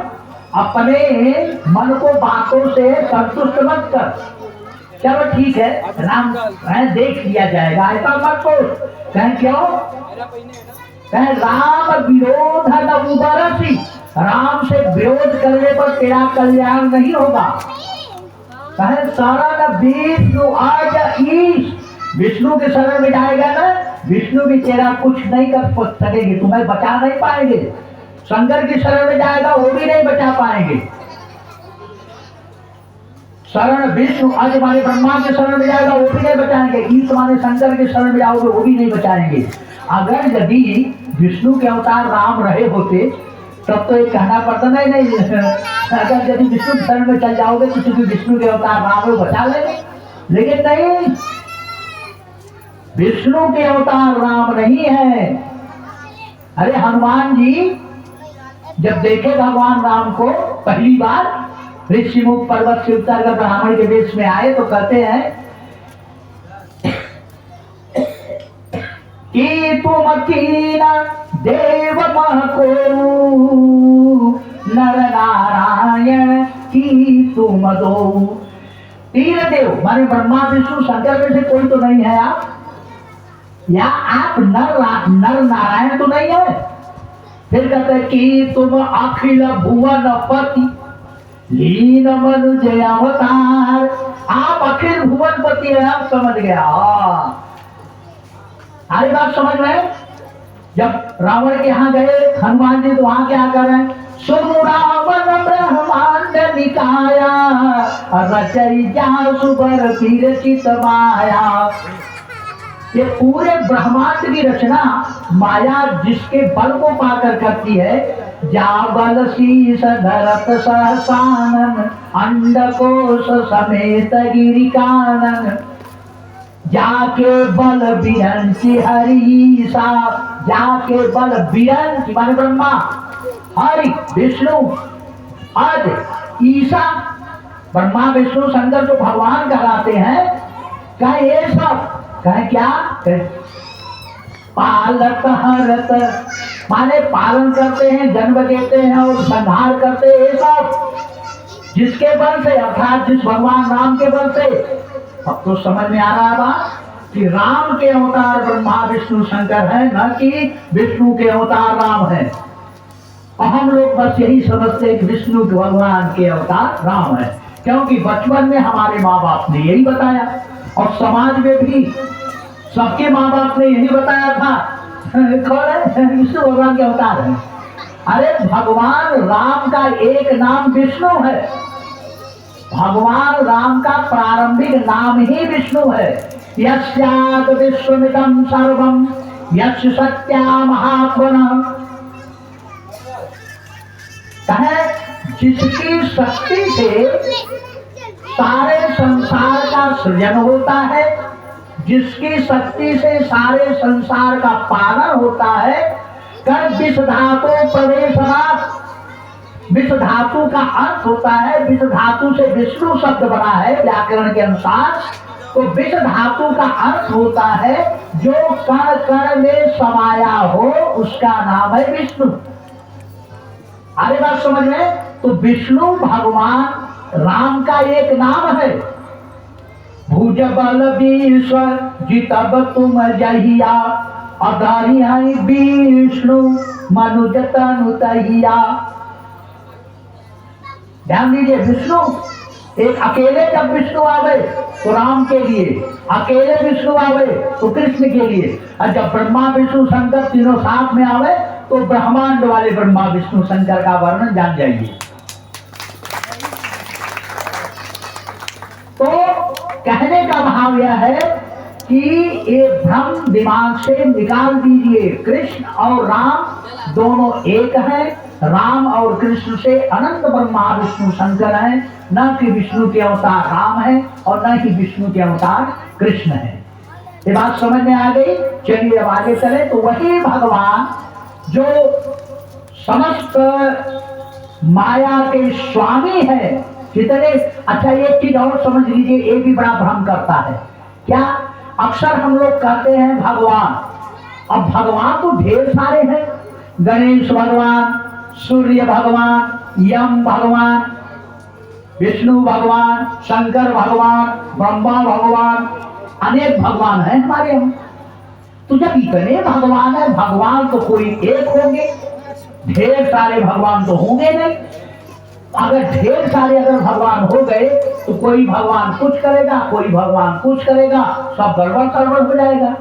अपने मन को बातों से संतुष्ट मत कर। चलो ठीक है, राम देख लिया जाएगा, ऐसा मत सोच। कहें क्यों? कहें राम विरोध न उबरसी, राम से विरोध करने पर तेरा कल्याण नहीं होगा। कहें शरण विष्णु आज ईश, विष्णु के शरण में जाएगा ना, विष्णु भी तेरा कुछ नहीं कर सकेंगे, तुम्हें बचा नहीं पाएंगे। शंकर की शरण में जाएगा वो भी नहीं बचा पाएंगे। शरण विष्णु आज माने ब्रह्मा के शरण में जाएगा वो भी नहीं बचाएंगे। ईश माने शंकर के शरण में जाओगे वो भी नहीं बचाएंगे। अगर यदि विष्णु के अवतार राम रहे होते तब तो ये कहना पड़ता नहीं। अगर यदि विष्णु के शरण में चल जाओगे तो क्योंकि विष्णु के अवतार राम को बचा लेंगे, लेकिन नहीं, विष्णु के अवतार राम नहीं है। अरे हनुमान जी जब देखे भगवान राम को पहली बार ऋषिमुख पर्वत से उतर कर ब्राह्मण के वेश में आए तो कहते हैं कि तुम कीन देव को नर नारायण की तुम दो। तीन देव माने ब्रह्मा विष्णु शंकर में से कोई तो नहीं है आप, या आप नर नारायण तो नहीं है। फिर कहते हैं कि तुम अखिल भुवन पति लीन मनुज अवतार, आप अखिल भुवन पति है। आप समझ गया? सारी बात समझ में? जब रावण के यहाँ गए हनुमान जी तो वहां क्या कर रहे हैं? सुनु रावण ब्रह्मांड निकाया, रचयिता सुबर विरचित माया। ये पूरे ब्रह्मांड की रचना माया जिसके बल को पाकर करती है, जाबल शीस धरत सहसानन, अंडकोश समेत गिरि कानन, जाके बल बिरंची हरीसा, जाके बल बिरंची माने ब्रह्मा, हरि विष्णु, आज ईसा, ब्रह्मा विष्णु शंकर जो भगवान कहलाते हैं, कहे ये सब, कहे क्या, पालक हरत माने पालन करते हैं, जन्म देते हैं और संहार करते हैं, ये सब जिसके बल से, अर्थात जिस भगवान राम के बल से। अब तो समझ में आ रहा था कि राम के अवतार ब्रह्मा विष्णु शंकर है, न कि विष्णु के अवतार राम है। और हम लोग बस यही समझते हैं कि विष्णु के भगवान के अवतार राम है, क्योंकि बचपन में हमारे माँ बाप ने यही बताया और समाज में भी सबके माँ बाप ने यही बताया था, कौन है, विष्णु भगवान के अवतार है। अरे भगवान राम का एक नाम विष्णु है, भगवान राम का प्रारंभिक नाम ही विष्णु है। यस्याद विश्वमिदं सर्वं यस्य सत्या महात्मनः, कहे जिसकी शक्ति से सारे संसार का सृजन होता है, जिसकी शक्ति से सारे संसार का पालन होता है, कर विष धातु प्रवेशनाथ, विष धातु का अर्थ होता है, विष धातु से विष्णु शब्द बना है व्याकरण के अनुसार, तो विष धातु का अर्थ होता है जो कण कण में समाया हो, उसका नाम है विष्णु। अरे बात समझ में, तो विष्णु भगवान राम का एक नाम है। भुज बल विश्वर जितब तुम जहिया, अधारी है विष्णु मनुज तनु तहिया। ध्यान दीजिए, विष्णु एक अकेले जब विष्णु आवे तो राम के लिए, अकेले विष्णु आवे तो कृष्ण के लिए, और जब ब्रह्मा विष्णु शंकर तीनों साथ में आवे तो ब्रह्मांड वाले ब्रह्मा विष्णु शंकर का वर्णन जान जाइए। तो कहने का भाव यह है कि ये भ्रम दिमाग से निकाल दीजिए। कृष्ण और राम दोनों एक हैं, राम और कृष्ण से अनंत ब्रह्मा विष्णु शंकर हैं, न कि विष्णु के अवतार राम है और न ही विष्णु के अवतार कृष्ण है। ये बात समझ में आ गई। चलिए अब आगे चले। तो वही भगवान जो समस्त माया के स्वामी है, कितने अच्छा एक चीज और समझ लीजिए, ये भी बड़ा भ्रम करता है। क्या अक्सर हम लोग कहते हैं भगवान, अब भगवान तो ढेर सारे हैं, गणेश भगवान, सूर्य भगवान, यम भगवान, विष्णु भगवान, शंकर भगवान, ब्रह्मा भगवान, अनेक भगवान हैं हमारे यहाँ। तो जब इतने भगवान है, भगवान तो कोई एक होंगे, ढेर सारे भगवान तो होंगे नहीं। अगर ढेर सारे अगर भगवान हो गए तो कोई भगवान कुछ करेगा, कोई भगवान कुछ करेगा, सब गड़बड़ सड़बड़ हो जाएगा।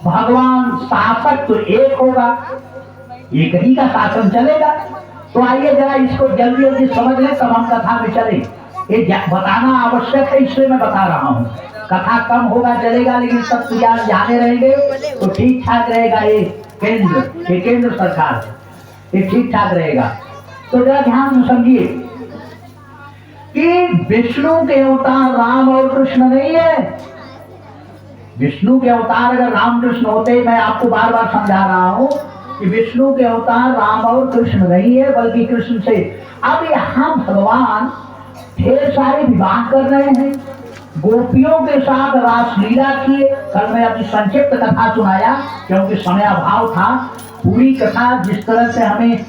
भगवान शासक तो एक होगा, एक ही का शासन चलेगा। तो आइए जरा इसको जल्दी जल्दी समझ लें, तब हम कथा में चले। ये बताना आवश्यक है, इसलिए मैं बता रहा हूँ। कथा कम होगा चलेगा, लेकिन सब तैयार जाने रहेंगे तो ठीक ठाक रहेगा। ये केंद्र सरकार है, ये ठीक ठाक रहेगा। तो जरा ध्यान से समझिए कि विष्णु के अवतार राम और कृष्ण नहीं है। विष्णु के अवतार अगर राम कृष्ण होते, मैं आपको बार बार समझा रहा हूं कि विष्णु के अवतार राम और कृष्ण नहीं है, बल्कि कृष्ण से। अब यहाँ भगवान ढेर सारे विवाह कर रहे हैं, गोपियों के साथ रासलीला किए। कल मैं अपनी संक्षिप्त कथा सुनाया क्योंकि समय अभाव था। पूरी कथा जिस तरह से हमें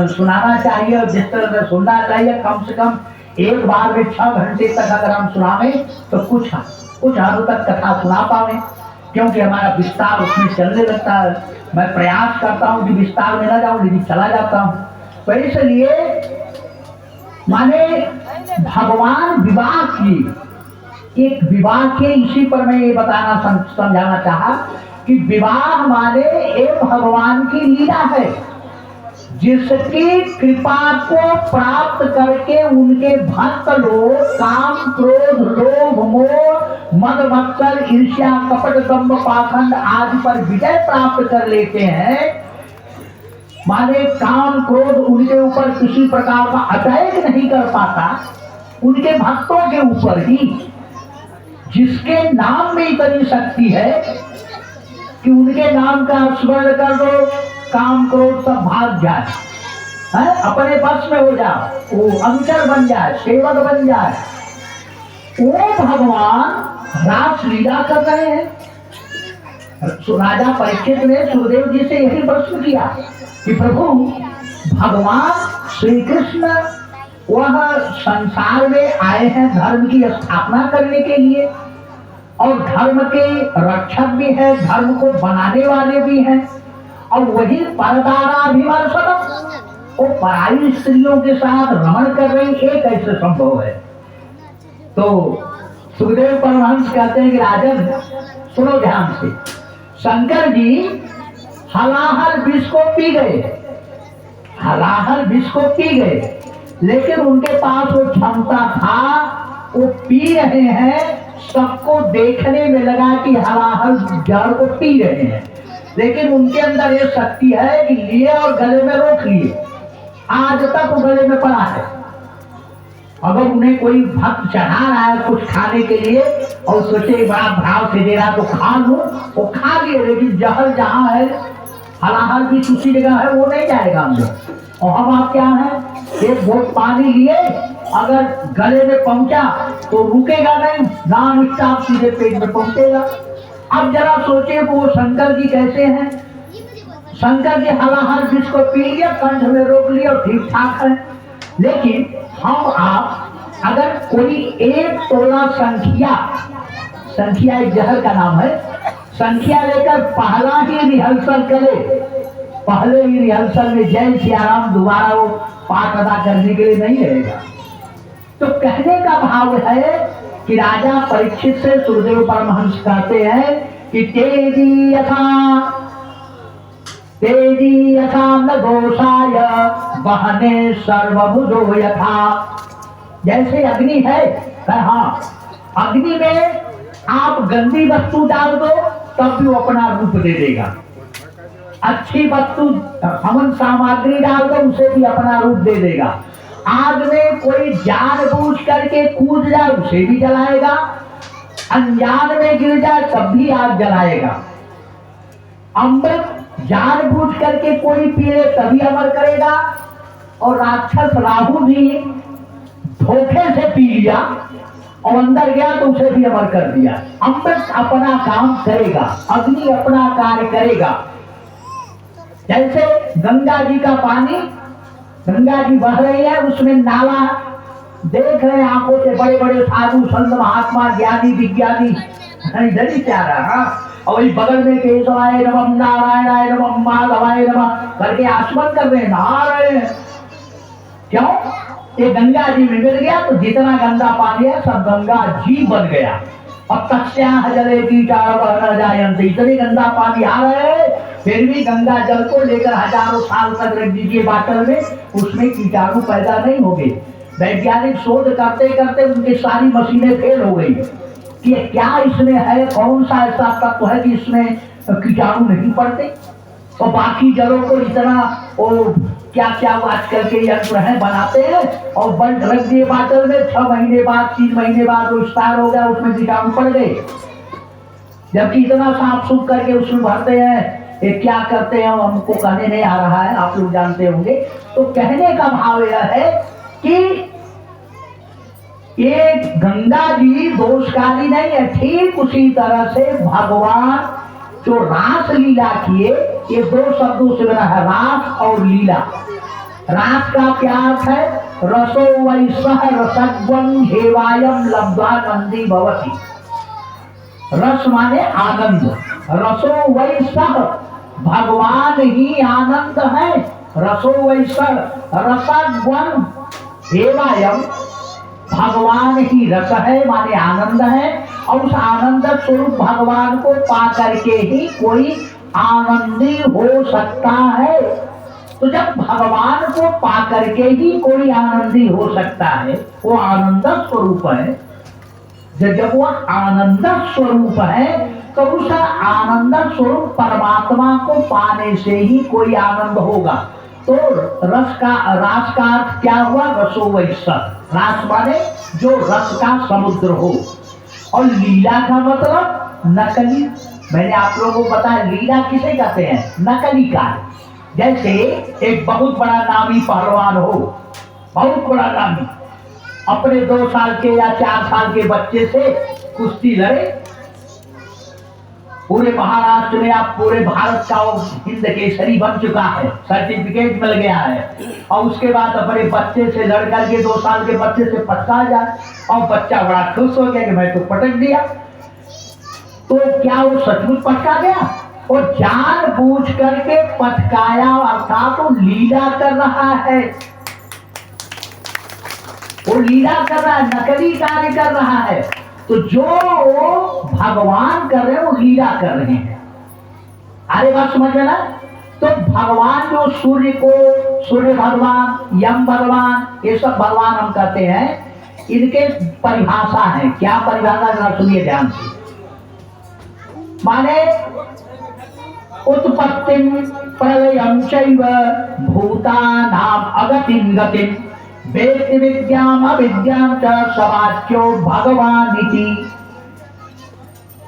सुनाना चाहिए और जिस तरह से सुनना चाहिए, कम से कम एक बार में 6 घंटे तक अगर हम सुनावे तो कुछ हद तक कथा सुना पावे, क्योंकि हमारा विस्तार उसमें चलने लगता है। मैं प्रयास करता हूँ कि विस्तार में न जाऊँ, लेकिन चला जाता हूँ। तो इसलिए माने भगवान विवाह की, एक विवाह के इसी पर मैं ये बताना समझाना चाहा कि विवाह माने एक भगवान की लीला है, जिसकी कृपा को प्राप्त करके उनके भक्त लोग काम क्रोध लोभ मोह मद मत्सर ईर्ष्या कपट दंभ पाखंड आदि पर विजय प्राप्त कर लेते हैं। माने काम क्रोध उनके ऊपर किसी प्रकार का अटैक नहीं कर पाता, उनके भक्तों के ऊपर ही, जिसके नाम में इतनी शक्ति है कि उनके नाम का स्मरण कर दो, काम क्रोध सब भाग जाए, है अपने बस में हो जाए, वो अंतर बन जाए, सेवक बन जाए। वो भगवान रास लीला कर रहे हैं। राजा परीक्षित ने सुखदेव जी से यही प्रश्न किया कि प्रभु, भगवान श्री कृष्ण वह संसार में आए हैं धर्म की स्थापना करने के लिए, और धर्म के रक्षक भी है, धर्म को बनाने वाले भी हैं, और वही परदाराभिमर्शनम, वो पराई स्त्रियों के साथ रमण कर रही, ये कैसे संभव है? तो सुखदेव परमहंस कहते हैं कि राजन सुनो ध्यान से, शंकर जी हलाहल विष को पी गए, हलाहल विष को पी गए, लेकिन उनके पास वो क्षमता था, वो पी रहे हैं, सबको देखने में लगा कि हलाहल जड़ को पी रहे हैं, लेकिन उनके अंदर ये शक्ति है कि लिए और गले में रोक लिए, आज तक वो गले में पड़ा है। अगर उन्हें कोई भक्त चढ़ा रहा है कुछ खाने के लिए और सोचे बड़ा भाव से दे रहा तो खा लूं, वो खा लिए, लेकिन जहर जहां है, हलाहल भी दूसरी जगह है, वो नहीं जाएगा अंदर। और हम आप क्या है, एक घोट पानी लिए, अगर गले में पहुंचा तो रुकेगा नहीं, नाम स्टॉप सीधे पेट में पहुंचेगा। अब जरा सोचे कि वो शंकर जी कैसे हैं। शंकर जी हलाहल विष को पी लिया, कंठ में रोक लिया और ठीक ठाक है। लेकिन हम आप अगर कोई एक तोला संख्या एक जहर का नाम है, संख्या लेकर पहला ही रिहर्सल करे, पहले ही रिहर्सल में जय श्री राम दोबारा वो पाठ अदा करने के लिए नहीं रहेगा। तो कहने का भाव है कि राजा परीक्षित से सुखदेव परमहंस कहते हैं कि तेजी यथा न दोषाय बहने सर्वभुजो यथा। जैसे अग्नि है, हाँ, अग्नि में आप गंदी वस्तु डाल दो तब भी वो अपना रूप दे देगा, अच्छी वस्तु हवन सामग्री डाल दो उसे भी अपना रूप दे देगा। आग में कोई जानबूझ करके कूद जाए उसे भी जलाएगा, अनजान में गिर जाए तब भी आग जलाएगा। अमृत जानबूझ करके कोई पी ले तभी अमर करेगा, और राक्षस राहु भी धोखे से पी लिया और अंदर गया तो उसे भी अमर कर दिया। अमृत अपना काम करेगा, अग्नि अपना कार्य करेगा। जैसे गंगा जी का पानी, गंगा जी बह रही है, उसमें नाला देख रहे हैं आंखों से, बड़े बड़े साधु संत महात्मा ज्ञानी विज्ञानी इधर ही क्या रहा, और वही बगल में केशवाय नमः नारायणाय नमः माधवाय नमः करके आचमन कर रहे हैं, नहा रहे हैं। क्यों? ये गंगा जी में मिल गया तो जितना गंदा पानी है सब गंगा जी बन गया। और तस्याह जले कीटाणु जायन्ते, इतने गंदा पानी आ रहे हैं, फिर भी गंगा जल को लेकर हजारों साल तक रख दीजिए बाटल में, उसमें कीटाणु पैदा नहीं होंगे। वैज्ञानिक शोध करते करते उनकी सारी मशीनें फेल हो गई कि क्या इसमें है, कौन सा ऐसा तत्व है कि इसमें कीटाणु नहीं पड़ते। और बाकी जलों को इतना वो क्या क्या आजकल के यंत्र हैं बनाते हैं और बंद रख दिए बाटल में, 6 महीने बाद 3 महीने बाद वो एक्सपायर हो गया, उसमें कीटाणु पड़ गए। जबकि इतना साफ सुथ करके उसमें भरते हैं, ये क्या करते हैं हमको कहने नहीं आ रहा है, आप लोग जानते होंगे। तो कहने का भाव यह है कि ये गंगा जी दोषकारी नहीं है। ठीक उसी तरह से भगवान जो रास लीला किए, ये 2 शब्दों से बना है, रास और लीला। रास का क्या अर्थ है? रसो वैसह रसग्वं हेवायम लब्ध्वा नंदी भवति। रस माने आनंद, रसो वैसह, भगवान ही आनंद है। रसो वैसह रसग्वं हेवायम, भगवान ही रस है माने आनंद है, और उस आनंद स्वरूप भगवान को पा करके ही कोई आनंदी हो सकता है। तो जब भगवान को पा करके ही कोई आनंदी हो सकता है, वो आनंद स्वरूप है। जब वो आनंद स्वरूप है तो उस आनंद स्वरूप परमात्मा को पाने से ही कोई आनंद होगा। तो रास का अर्थ क्या हुआ? रसो वैसा, रास माने जो रस का समुद्र हो। और लीला का मतलब नकली। मैंने आप लोगों को बताया लीला किसे कहते हैं? नकली का। जैसे एक बहुत बड़ा नामी पहलवान हो, बहुत बड़ा नामी, अपने 2 साल के या 4 साल के बच्चे से कुश्ती लड़े, पूरे महाराष्ट्र में आप पूरे भारत का हिंद केसरी बन चुका है, सर्टिफिकेट मिल गया है, और उसके बाद अपने बच्चे से लड़ करके 2 साल के बच्चे से पटका जाए, और बच्चा बड़ा खुश हो गया कि मैं तो पटक दिया। तो क्या वो सचमुच पटका गया? और जानबूझ करके पटकाया, अर्थात तो लीला कर रहा है। वो लीला कर रहा है, नकली कार्य कर रहा है। तो जो भगवान कर रहे हैं वो लीला कर रहे हैं। अरे बात समझ में ना? तो भगवान जो सूर्य को, सूर्य भगवान, यम भगवान, ये सब भगवान हम कहते हैं, इनके परिभाषा है। क्या परिभाषा? जरा सुनिए ध्यान से। माने उत्पत्तिम प्रलयम चैव भूतानाम अगतिम गतिम वेत्ति विद्याम अविद्याम च सवाच्यो भगवान इति।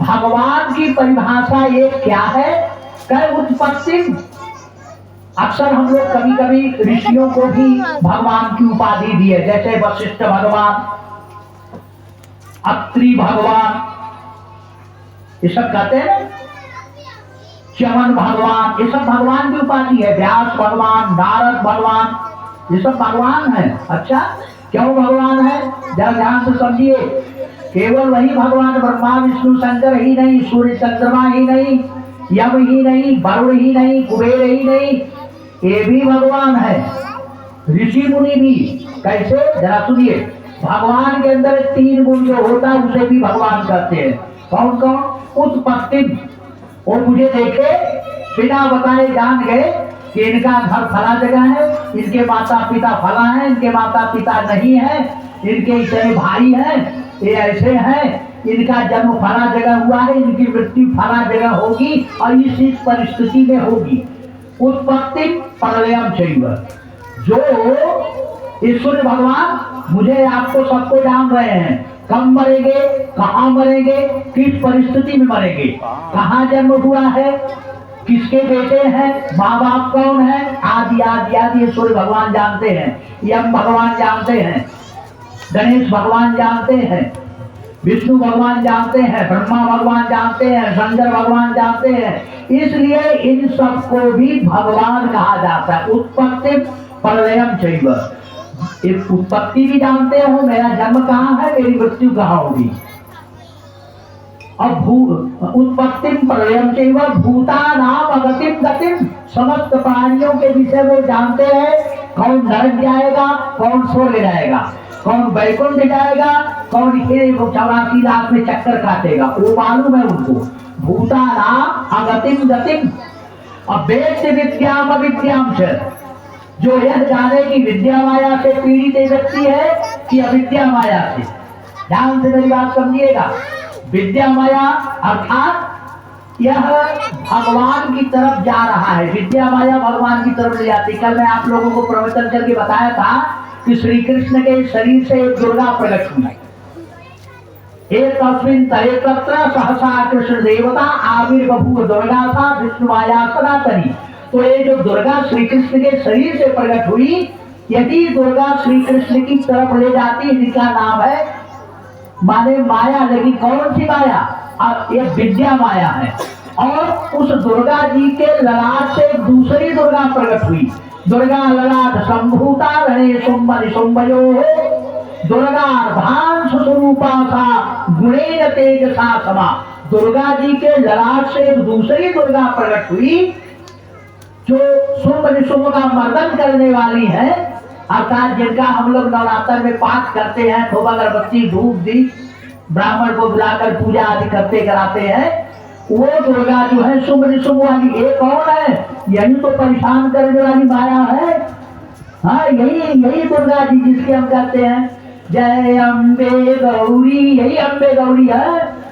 भगवान की परिभाषा ये क्या है? कह उत्पत्ति। अक्सर हम लोग कभी कभी ऋषियों को भी भगवान की उपाधि दी है, जैसे वशिष्ठ भगवान, अत्रि भगवान, ये सब कहते हैं ना, च्यवन भगवान, ये सब भगवान की उपाधि है। व्यास भगवान, नारद भगवान, ये सब भगवान है। अच्छा, क्यों भगवान है? जरा ध्यान से समझिए। केवल वही भगवान ब्रह्मा विष्णु शंकर ही नहीं, सूर्य चंद्रमा ही नहीं, यम ही नहीं, वरुण ही नहीं, कुबेर ही नहीं, ये भी भगवान है। ऋषि मुनि भी। कैसे? जरा सुनिए। भगवान के अंदर 3 गुण जो होता है उसे भी भगवान कहते हैं। कौन कौन? उत्पत्ति। वो मुझे देखे बिना बताए जान गए कि इनका घर फला जगह है, इनके माता पिता फला है, इनके माता पिता नहीं है, इनके इतने भाई हैं, ये ऐसे हैं, इनका जन्म फला जगह हुआ है, इनकी मृत्यु फला जगह होगी और इस परिस्थिति में होगी। उत्पत्ति प्रलयम चैव। जो ईश्वर भगवान मुझे आपको सबको जान रहे हैं, कब मरेंगे, कहाँ मरेंगे, किस परिस्थिति में मरेंगे, कहाँ जन्म हुआ है, किसके बेटे हैं, माँ बाप कौन है, आदि आदि आदि सूर्य भगवान जानते हैं, यम भगवान जानते हैं, गणेश भगवान जानते हैं, विष्णु भगवान जानते हैं, ब्रह्मा भगवान जानते हैं, शंकर भगवान जानते हैं। इसलिए इन सबको भी भगवान कहा जाता है। उत्पत्ति प्रलयम चैव। इस उत्पत्ति भी जानते हो, मेरा जन्म कहाँ है, मेरी मृत्यु कहाँ होगी। और उत्पत्ति प्रलयम चैव भूतानाम अगतिम गतिम। समस्त प्राणियों के विषय वो जानते हैं। कौन नरक जाएगा, कौन स्वर्ग जाएगा, कौन वैकुंठ जाएगा, कौन 84 लाख में चक्कर काटेगा, वो मालूम है उनको। भूतानाम अगतिम गतिम। अब वेत्ति विद्याम अविद्याम च। जो यह जाने की विद्या माया से पीड़ित व्यक्ति है कि अविद्या माया से। ध्यान से मेरी बात समझिएगा। विद्या माया अर्थात यह भगवान की तरफ जा रहा है। विद्या माया भगवान की तरफ ले जाती। कल मैं आप लोगों को प्रवचन करके बताया था कि श्री कृष्ण के शरीर से एक दुर्गा प्रकट हुई। एक तस्मिन् तरे तत्र सहसा कृष्ण देवता आविर्बभूव दुर्गा सा विष्णु माया सनातनी। तो ये जो दुर्गा श्री कृष्ण के शरीर से प्रकट हुई, यदि दुर्गा श्री कृष्ण की तरफ ले जाती है, जिनका नाम है माने माया, लेकिन कौन सी माया? ये विद्या माया है। और उस दुर्गा जी के ललाट से दूसरी दुर्गा प्रकट हुई। दुर्गा ललाट संभूता रणे सुम्बनि सुम्बयो दुर्गा अर्धांश स्वरूपा सा गुणेन तेजसा समा। दुर्गा जी के ललाट से एक दूसरी दुर्गा प्रकट हुई जो शुंभ निशुंभ का मर्दन करने वाली है। अर्थात जिनका हम लोग नवरात्र में पाठ करते हैं, खूब अगरबत्ती धूप दीप ब्राह्मण को बुलाकर पूजा आदि करते कराते हैं, वो दुर्गा जो है शुंभ निशुंभ वाली। एक कौन है? यही तो परेशान करने वाली माया है। हाँ, यही दुर्गा जी जिसके हम कहते हैं जय अम्बे गौरी। यही अम्बे गौरी है।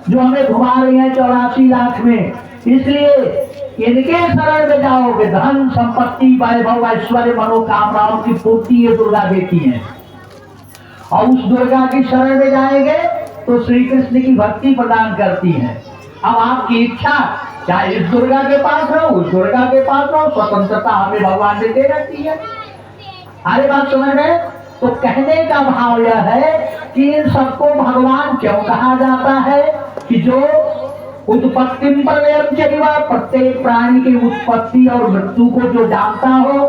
जो हमें घुमा रही हैं 84 लाख में। इसलिए इनके शरण में जाओगे, धन संपत्ति वैभव ऐश्वर्य मनोकामनाओं की पूर्ति ये दुर्गा देती हैं। और उस दुर्गा की शरण में जाएंगे तो श्री कृष्ण की भक्ति प्रदान करती हैं। अब आपकी इच्छा, चाहे इस दुर्गा के पास रहो, उस दुर्गा के पास रहो, स्वतंत्रता हमें भगवान ने दे रखी है। अरे बात समझ में? तो कहने का भाव यह है कि इन सबको भगवान क्यों कहा जाता है कि जो उत्पत्ति प्रत्येक प्राणी की उत्पत्ति और मृत्यु को जो जानता हो,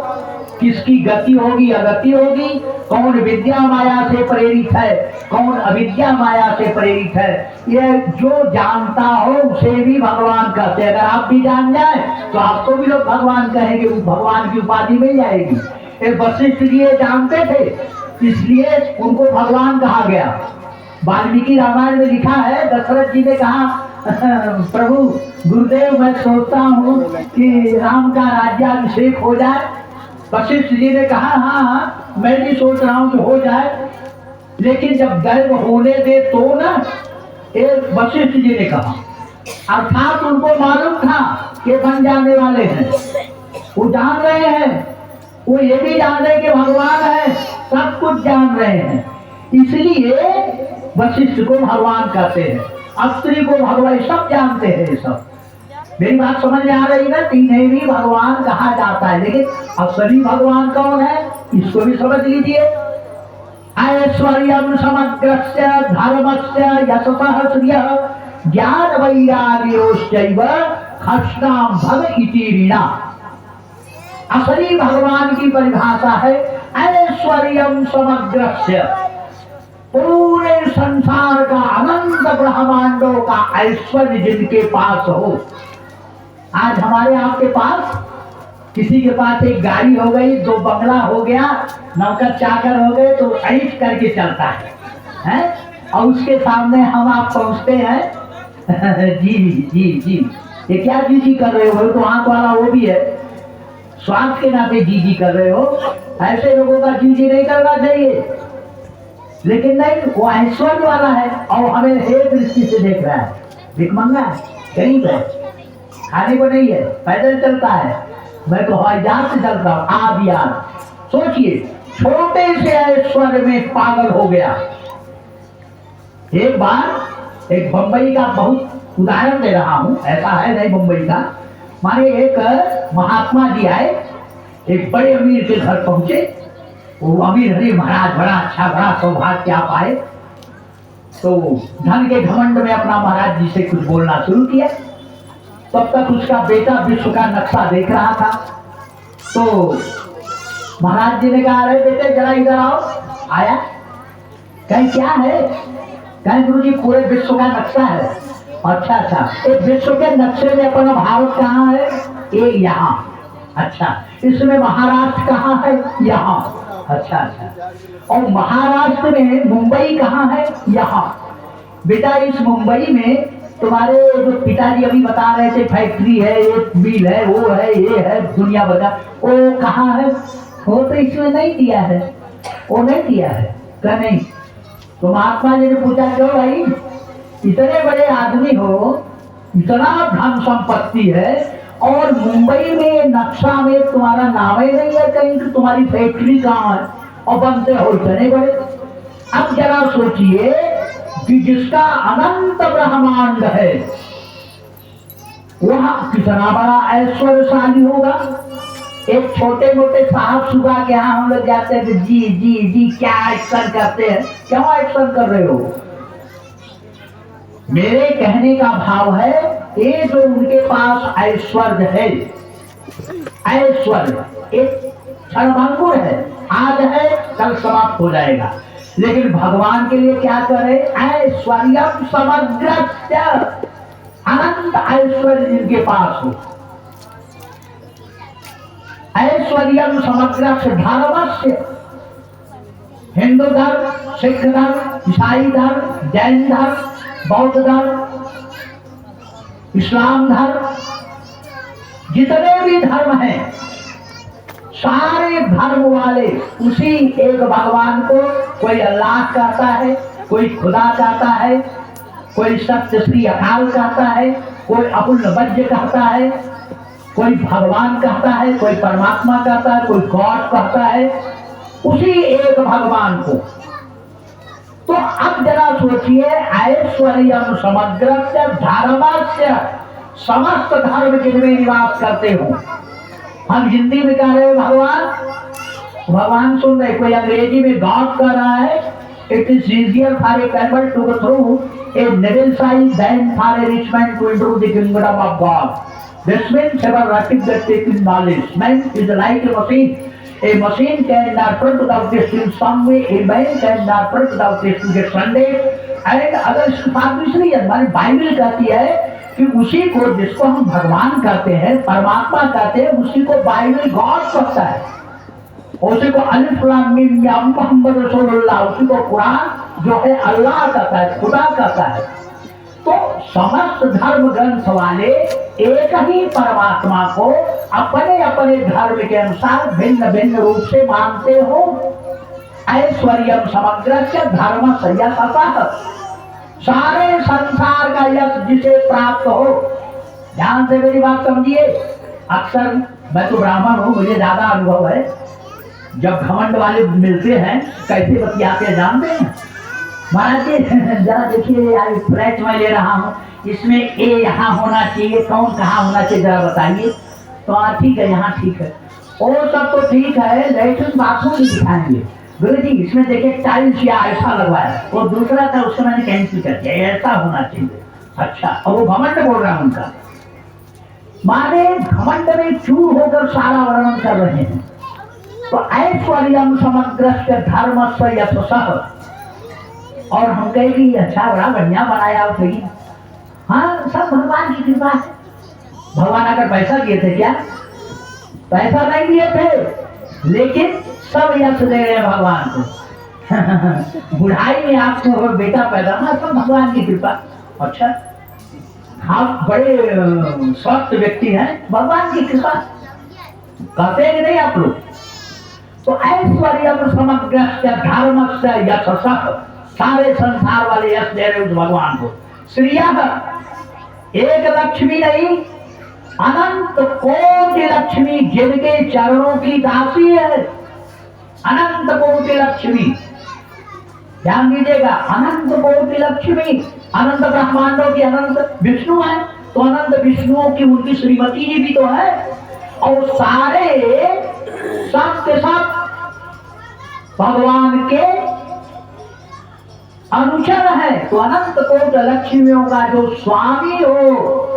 किसकी गति होगी अगति होगी, कौन विद्या माया से प्रेरित है, कौन अविद्या माया से प्रेरित है, ये जो जानता हो उसे भी भगवान कहते हैं। अगर आप भी जान जाए तो आपको भी लोग भगवान कहेंगे, भगवान की उपाधि मिल जाएगी। वशिष्ठ जी ये जानते थे, इसलिए उनको भगवान कहा गया। वाल्मीकि रामायण में लिखा है, दशरथ जी ने कहा प्रभु गुरुदेव मैं सोचता हूँ कि राम का राज्याभिषेक हो जाए। वशिष्ठ जी ने कहा हाँ हाँ मैं भी सोच रहा हूँ कि हो जाए, लेकिन जब गर्भ होने दे तो ना। वशिष्ठ जी ने कहा, अर्थात उनको मालूम था कि बन जाने वाले हैं, वो जान रहे हैं, वो ये भी जान रहे कि भगवान है, सब कुछ जान रहे हैं, इसलिए वशिष्ठ को भगवान कहते हैं, अत्रि को भगवान, सब जानते हैं ये सब। मेरी बात समझ में आ रही ना? इन्हें भी भगवान कहा जाता है, लेकिन असली भगवान कौन है इसको भी समझ लीजिए। ऐश्वर्यम समग्रस्य धर्मस्य यशसः श्रियः ज्ञान वैराग्योश्चैव खष्णाम भव इति ऋणा। असली भगवान की परिभाषा है ऐश्वर्यम समग्रस्य, पूरे संसार का अनंत ब्रह्मांडों का ऐश्वर्य जिनके पास हो। आज हमारे आपके पास, किसी के पास एक गाड़ी हो गई, दो बंगला हो गया, नौकर चाकर हो गए, तो ऐश करके चलता है? और उसके सामने हम आप पहुंचते हैं जी जी जी, ये क्या जी जी कर रहे हो? तो आंख वाला वो भी है, स्वार्थ के नाते जी जी कर रहे हो। ऐसे लोगों का जी जी नहीं करना चाहिए, लेकिन नहीं, वो ऐश्वर्य वाला है और हमें हे दृष्टि से देख रहा है, भिखमंगा है, गरीब है, खाने को नहीं है, पैदल चलता है, मैं तो हवाई जहाज से चलता हूँ। आप यार सोचिए, छोटे से ऐश्वर्य में पागल हो गया। एक बार एक बंबई का बहुत उदाहरण दे रहा हूं, ऐसा है नहीं बंबई का, माने एक महात्मा जी आए, एक बड़े अमीर के घर पहुंचे। वो अमीर हरी महाराज बड़ा अच्छा, बड़ा सौभाग्य आप आए। तो धन के घमंड में अपना महाराज जी से कुछ बोलना शुरू किया। तब तक उसका बेटा विश्व का नक्शा देख रहा था। तो महाराज जी ने कहा, अरे बेटे जरा इधर आओ। आया, कहीं क्या है? कहीं गुरु जी पूरे विश्व का नक्शा है। अच्छा अच्छा, एक विश्व के नक्शे में अपना भारत कहाँ है? ये यहाँ। अच्छा, इसमें महाराष्ट्र कहाँ है? यहाँ। अच्छा अच्छा, और महाराष्ट्र में मुंबई कहाँ है? यहाँ। बेटा इस मुंबई में तुम्हारे जो पिताजी अभी बता रहे थे फैक्ट्री है, एक मिल है, वो है, ये है, दुनिया बता, वो कहाँ है? वो तो इसमें नहीं दिया है, वो नहीं दिया है। क्या नहीं? तो महात्मा जी ने पूछा, क्यों भाई, इतने बड़े आदमी हो, इतना धन संपत्ति है, और मुंबई में नक्शा में तुम्हारा नाम ही नहीं है कहीं कि तुम्हारी फैक्ट्री कहाँ है, और बनते हो इतने बड़े। अब जरा सोचिए कि जिसका अनंत ब्रह्मांड है वह कितना बड़ा ऐश्वर्यशाली होगा। एक छोटे मोटे साहब सुबह के यहाँ हम लोग जाते हैं, जी जी जी क्या एक्शन करते हैं, क्यों एक्शन कर रहे हो? मेरे कहने का भाव है, ये जो उनके पास ऐश्वर्य है, ऐश्वर्य एक क्षणभंगुर है, आज है कल समाप्त हो जाएगा, लेकिन भगवान के लिए क्या करे? ऐश्वर्यम समग्रस्य, अनंत ऐश्वर्य जिनके पास हो। ऐश्वर्यम समग्रस्य धर्मस्य, हिंदू धर्म, सिख धर्म, ईसाई धर्म, जैन धर्म, बौद्ध धर्म, इस्लाम धर्म, जितने भी धर्म हैं, सारे धर्म वाले उसी एक भगवान को, कोई अल्लाह कहता है, कोई खुदा कहता है, कोई सत्य श्री अकाल कहता है, कोई अकुल वज्र कहता है, कोई भगवान कहता है, कोई परमात्मा कहता है, कोई गॉड कहता है, उसी एक भगवान को। तो अब जरा सोचिए, ऐश्वर्यम समग्रस्य धर्मस्य, समस्त धर्म जिनमें निवास करते हो। हम हिंदी में कह रहे हो भगवान, भगवान सुन रहे, कोई अंग्रेजी में गॉड कह रहा है। It is easier for a camel to go through a needle size than for a rich man to enter the kingdom of God. This means ever rapid that taking knowledge. Man is like a machine. A machine cannot run without this in some way. A man cannot run without this to get Sunday. And अगर इसकी बात इसलिए हमारी Bible कहती है कि उसी को जिसको हम भगवान कहते हैं, परमात्मा कहते हैं, उसी को बाइबल गॉड कहता है, उसी को अलिफ लाम मीम या मोहम्मद रसूलुल्लाह, उसी को कुरान जो है अल्लाह कहता है, खुदा कहता है। तो समस्त धर्म ग्रंथ वाले एक ही परमात्मा को अपने अपने धर्म के अनुसार भिन्न भिन्न रूप से मानते हो। ऐश्वर्यम समग्रस्य धर्मस्य यशः, सारे संसार का यश जिसे प्राप्त हो। ध्यान से मेरी बात समझिए। अक्सर मैं तो ब्राह्मण हूँ, मुझे ज्यादा अनुभव है। जब घमंड वाले मिलते हैं कैसे बतियाते हैं जानते हैं? महाराज जी जरा देखिए यार, फ्लैट में ले रहा हूँ, इसमें ए यहाँ होना चाहिए, कौन कहाँ होना चाहिए जरा बताइए। तो हाँ ठीक है, यहाँ ठीक है, और सब तो ठीक है, लेकिन बाथरूम भी दिखाएंगे। गुरु जी इसमें देखिए टाइल्स या ऐसा लगवाया, और दूसरा था उसको मैंने कैंसिल कर दिया, ऐसा होना चाहिए। अच्छा, और वो घमंड बोल रहा है उनका, माने घमंड में चूर होकर सारा वर्णन कर रहे हैं। तो ऐश्वर्यम समग्रस्य धर्मस्य यशः, और हम कहे कि अच्छा बड़ा बढ़िया बनाया सही। हाँ, सब भगवान की कृपा है। भगवान अगर पैसा दिए थे क्या? पैसा नहीं दिए थे, लेकिन सब यश दे रहे हैं भगवान को। बुढ़ाई में आपको बेटा पैदा, हाँ सब भगवान की कृपा। अच्छा, आप बड़े स्वस्थ व्यक्ति हैं, भगवान की कृपा। कहते हैं नहीं आप लोग? तो ऐश्वर्यम समग्रस्य धर्मस्य यशः, सारे संसार वाले यश दे रहे उस भगवान को। श्रियः, एक लक्ष्मी नहीं, अनंत कोटि लक्ष्मी जिनके चरणों की दासी है। अनंत कोटि लक्ष्मी, ध्यान दीजिएगा, अनंत कोटि लक्ष्मी। अनंत ब्रह्मांडों की अनंत विष्णु है, तो अनंत विष्णुओं की उनकी श्रीमती जी भी तो है, और सारे सब के सब भगवान के अनुचर है। तो अनंत कोटि लक्ष्मियों का जो स्वामी हो।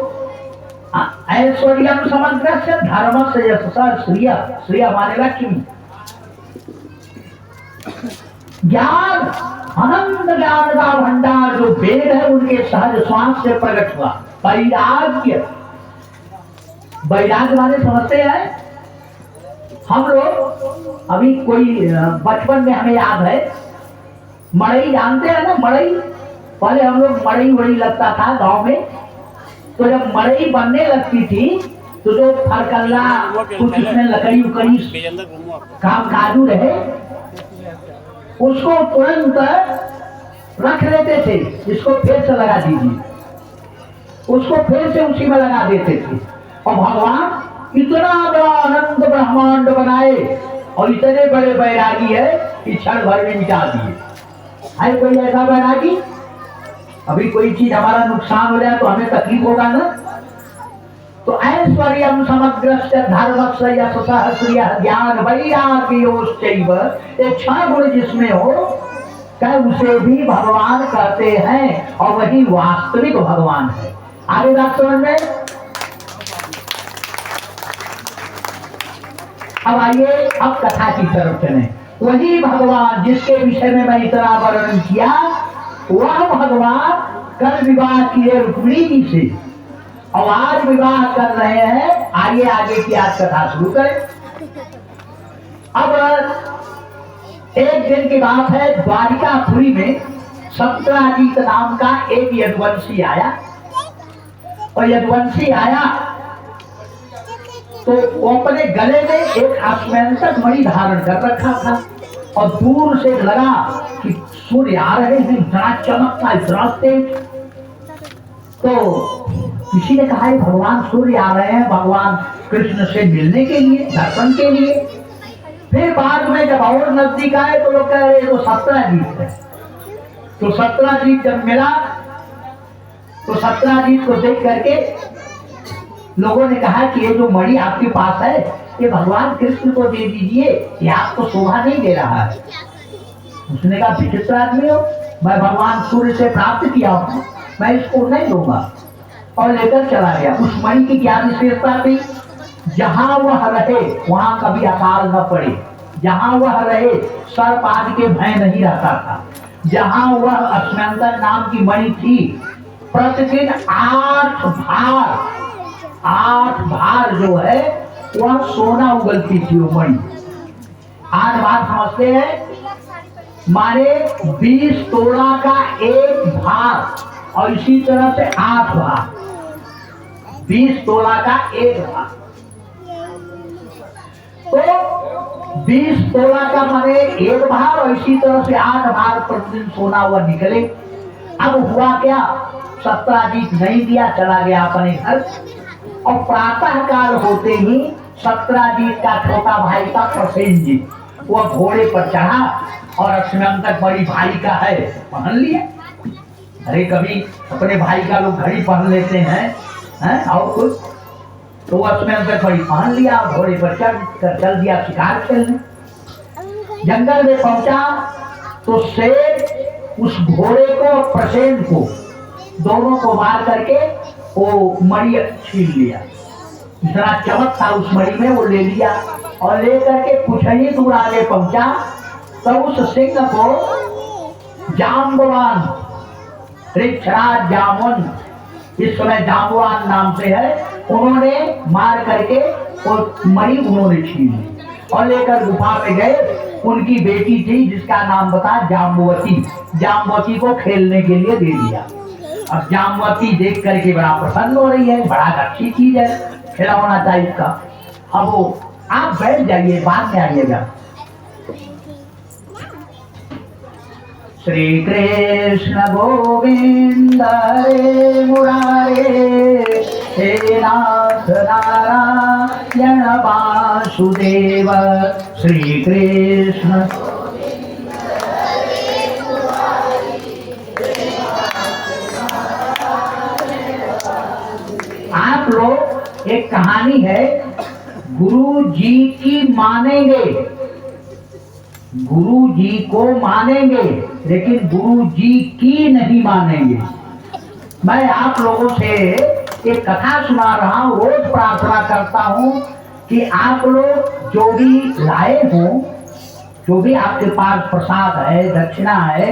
ऐश्वर्यम समग्रस्य धर्मस्य यशः श्रिय, श्रिय माने लक्ष्मी। ज्ञान, अनंत ज्ञान का भंडार जो वेद है उनके सहज श्वास से प्रकट हुआ। वैराग्य, वैराग्य वाले समझते हैं हम लोग। अभी कोई बचपन में हमें याद है, मड़ई जानते हैं ना, मड़ई, पहले हम लोग मड़ई वड़ी लगता था गांव में। तो जब मड़ई बनने लगती थी तो जो फरकल्ला कुछ उसमें लकड़ी उकड़ी काम काजू रहे, उसको तुरंत रख लेते थे, इसको फिर से लगा दीजिए, उसको फिर से उसी में लगा देते थे। और भगवान इतना बड़ा अनंत ब्रह्मांड बनाए और इतने बड़े बैरागी है कि क्षण भर में मिटा दिए। है कोई ऐसा बैरागी? अभी कोई चीज हमारा नुकसान हो जाए तो हमें तकलीफ होगा ना। तो ऐश्वर्यम समग्रस्य धर्मस्य यशः श्रियः ज्ञान वैराग्योश्चैव, ये 6 गुण जिसमें हो क्या उसे भी भगवान कहते हैं, और वही वास्तविक भगवान है। आगे बात समझ में? अब आइए अब कथा की तरफ चलें। वही भगवान जिसके विषय में मैं इतना वर्णन किया, वह भगवान कल विवाह किए रुक्मिणी जी से, और आज विवाह कर रहे हैं। आगे आगे की आज कथा शुरू करें। अब एक दिन की बात है, द्वारिकापुरी में सत्राजीत नाम का एक यदुवंशी आया। और यदुवंशी आया तो वो अपने गले में एक आश्मंसक मणि धारण कर रखा था, और दूर से लगा कि सूर्य आ रहे हैं, इतना चमकता, इतना तेज। तो किसी ने कहा है भगवान सूर्य आ रहे हैं भगवान कृष्ण से मिलने के लिए, दर्शन के लिए। फिर बाद में जब और नजदीक आए तो लोग कह रहे तो 17 है। तो 17 जब मिला तो 17 को देख करके लोगों ने कहा कि ये जो मणि आपके पास है ये भगवान कृष्ण को दे दीजिए, ये आपको शोभा नहीं दे रहा है। उसने कहा विचित्र आदमी हो, मैं भगवान सूर्य से प्राप्त किया हूं, मैं इसको नहीं दूंगा, और लेकर चला गया। उस मणि की क्या विशेषता थी? जहां वह रहे वहां कभी अकाल न पड़े, जहां वह रहे सर्प आदि के भय नहीं रहता था। जहां वह अस्मंदन नाम की मणि थी, प्रतिदिन 8 भार जो है वह सोना उगलती थी वो मणि। 8 भार समझते हैं माने 20 तोला का 1 भार, और इसी तरह से 8 भार, 20 तोला का 1 भार। तो 20 तोला का माने 1 भार, और इसी तरह से 8 भार प्रतिदिन सोना हुआ निकले। अब हुआ क्या, 17 नहीं दिया, चला गया अपने घर। और प्रातः काल होते ही 17 का छोटा भाई था प्रसेनजीत, वह घोड़े पर चढ़ा और अस्मंतक बड़ी भाई का है पहन लिया। अरे कभी अपने भाई का लोग घड़ी पहन लेते हैं और कुछ, तो अस्मंतक बड़ी पहन लिया, घोड़े पर चढ़ कर चल दिया शिकार खेलने। जंगल में पहुंचा तो शेर उस घोड़े को प्रसेन को दोनों को मार करके वो मणि छीन लिया। इतना चमक था उस मणि में, वो ले लिया और लेकर के कुछ ही दूर आगे पहुंचा तो उस सिंह को जाम्बवान, ऋक्षराज जामुन, इस समय जाम्बवान नाम से है, उन्होंने मार करके वो मणि उन्होंने छीन ली और लेकर गुफा में गए। उनकी बेटी थी जिसका नाम बता जाम्बवती, जाम्बवती को खेलने के लिए दे दिया। अब जाम्बवती देख करके बड़ा प्रसन्न हो रही है, बड़ा अच्छी चीज है, खिलौना टाइप का। अब वो आप बैठ जाइए, बाद में आइएगा। श्री कृष्ण गोविंद हरे मुरारे, हे नाथ नारायण वासुदेव, श्री कृष्ण। आप लोग एक कहानी है, गुरु जी की मानेंगे, गुरु जी को मानेंगे लेकिन गुरु जी की नहीं मानेंगे। मैं आप लोगों से एक कथा सुना रहा हूँ, रोज प्रार्थना करता हूँ कि आप लोग जो भी लाए हो, जो भी आपके पास प्रसाद है, दक्षिणा है,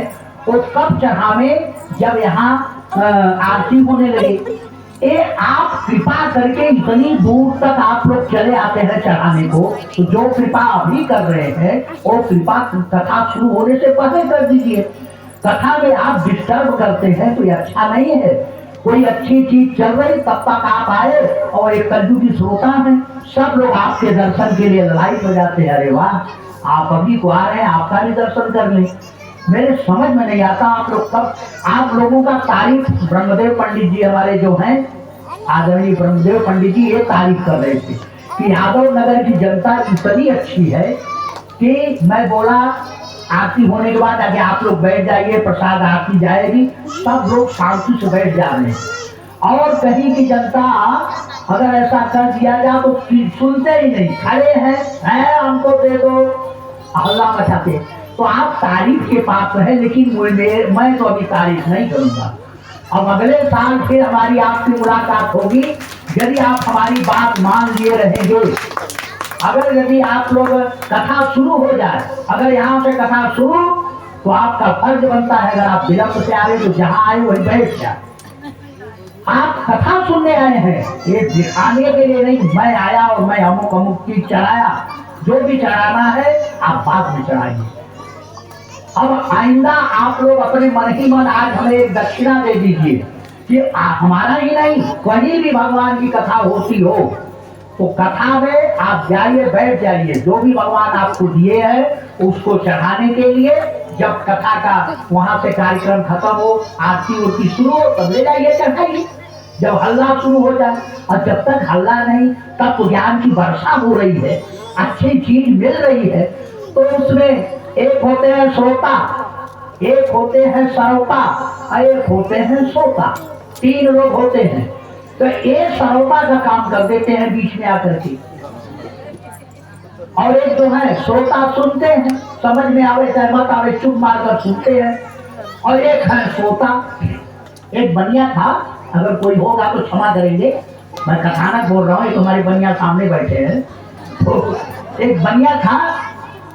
वो कब चढ़ावे जब यहाँ आरती होने लगे। ये आप कृपा करके इतनी दूर तक आप लोग चले आते हैं चढ़ाने को, तो जो कृपा अभी कर रहे हैं वो कृपा कथा शुरू होने से पहले कर दीजिए। कथा में आप डिस्टर्ब करते हैं तो ये अच्छा नहीं है। कोई अच्छी चीज चल रही तब तक आप आए, और एक कलयुगी श्रोता है, सब लोग आपके दर्शन के लिए लड़ाई हो जाते हैं। अरे वाह, आप अभी को आ रहे हैं, आपका भी दर्शन कर लें। मेरे समझ में नहीं आता आप लोग कब, आप लोगों का तारीफ ब्रह्मदेव पंडित जी हमारे जो हैं, आदरणीय ब्रह्मदेव पंडित जी ये तारीफ कर रहे थे कि यादव नगर की जनता इतनी अच्छी है कि मैं बोला आरती होने के बाद आगे आप लोग बैठ जाइए, प्रसाद आरती जाएगी, सब लोग शांति से बैठ जा रहे हैं। और कहीं की जनता अगर ऐसा कर दिया जाए तो सुनते ही नहीं, खड़े हैं हमको दे दो, हल्ला मचाते। तो आप तारीफ के पात्र हैं, लेकिन मैं तो अभी तारीफ नहीं करूंगा। अब अगले साल फिर हमारी आपकी मुलाकात होगी, यदि आप हमारी बात मान लिए रहेंगे। अगर यदि आप लोग कथा शुरू हो जाए, अगर यहाँ से कथा शुरू, तो आपका फर्ज बनता है, अगर आप विलंब से आ रहे तो जहाँ आए वही बैठ जाए। आप कथा सुनने आए हैं, ये दिखाने के लिए नहीं मैं आया और मैं अमुक अमुक चीज चढ़ाया। जो भी चढ़ाना है आप बाद में चढ़ाइए। अब आइंदा आप लोग अपने मन ही मन आज हमें एक दक्षिणा दे दीजिए कि हमारा ही नहीं, कहीं भी भगवान की कथा होती हो तो कथा में आप जाइए, बैठ जाइए, जो भी भगवान आपको दिए हैं उसको चढ़ाने के लिए जब कथा का वहां से कार्यक्रम खत्म हो, आरती उरती शुरू हो, तब ले जाइए चढ़ाइए। जब हल्ला शुरू हो जाए, और जब तक हल्ला नहीं, तब तो ज्ञान की वर्षा हो रही है, अच्छी चीज मिल रही है, तो उसमें एक होते हैं श्रोता, एक होते हैं श्रोता, और एक होते हैं श्रोता, 3 लोग होते हैं। तो एक श्रोता का काम कर देते हैं बीच में आकर के, और एक जो है श्रोता सुनते हैं, समझ में आवे चाहे मत आवे चुप मारकर सुनते हैं, और एक है श्रोता। एक बनिया था, अगर कोई होगा तो क्षमा करेंगे, मैं कथानक बोल रहा हूँ, तुम्हारे बनिया सामने बैठे हैं। तो एक बनिया था,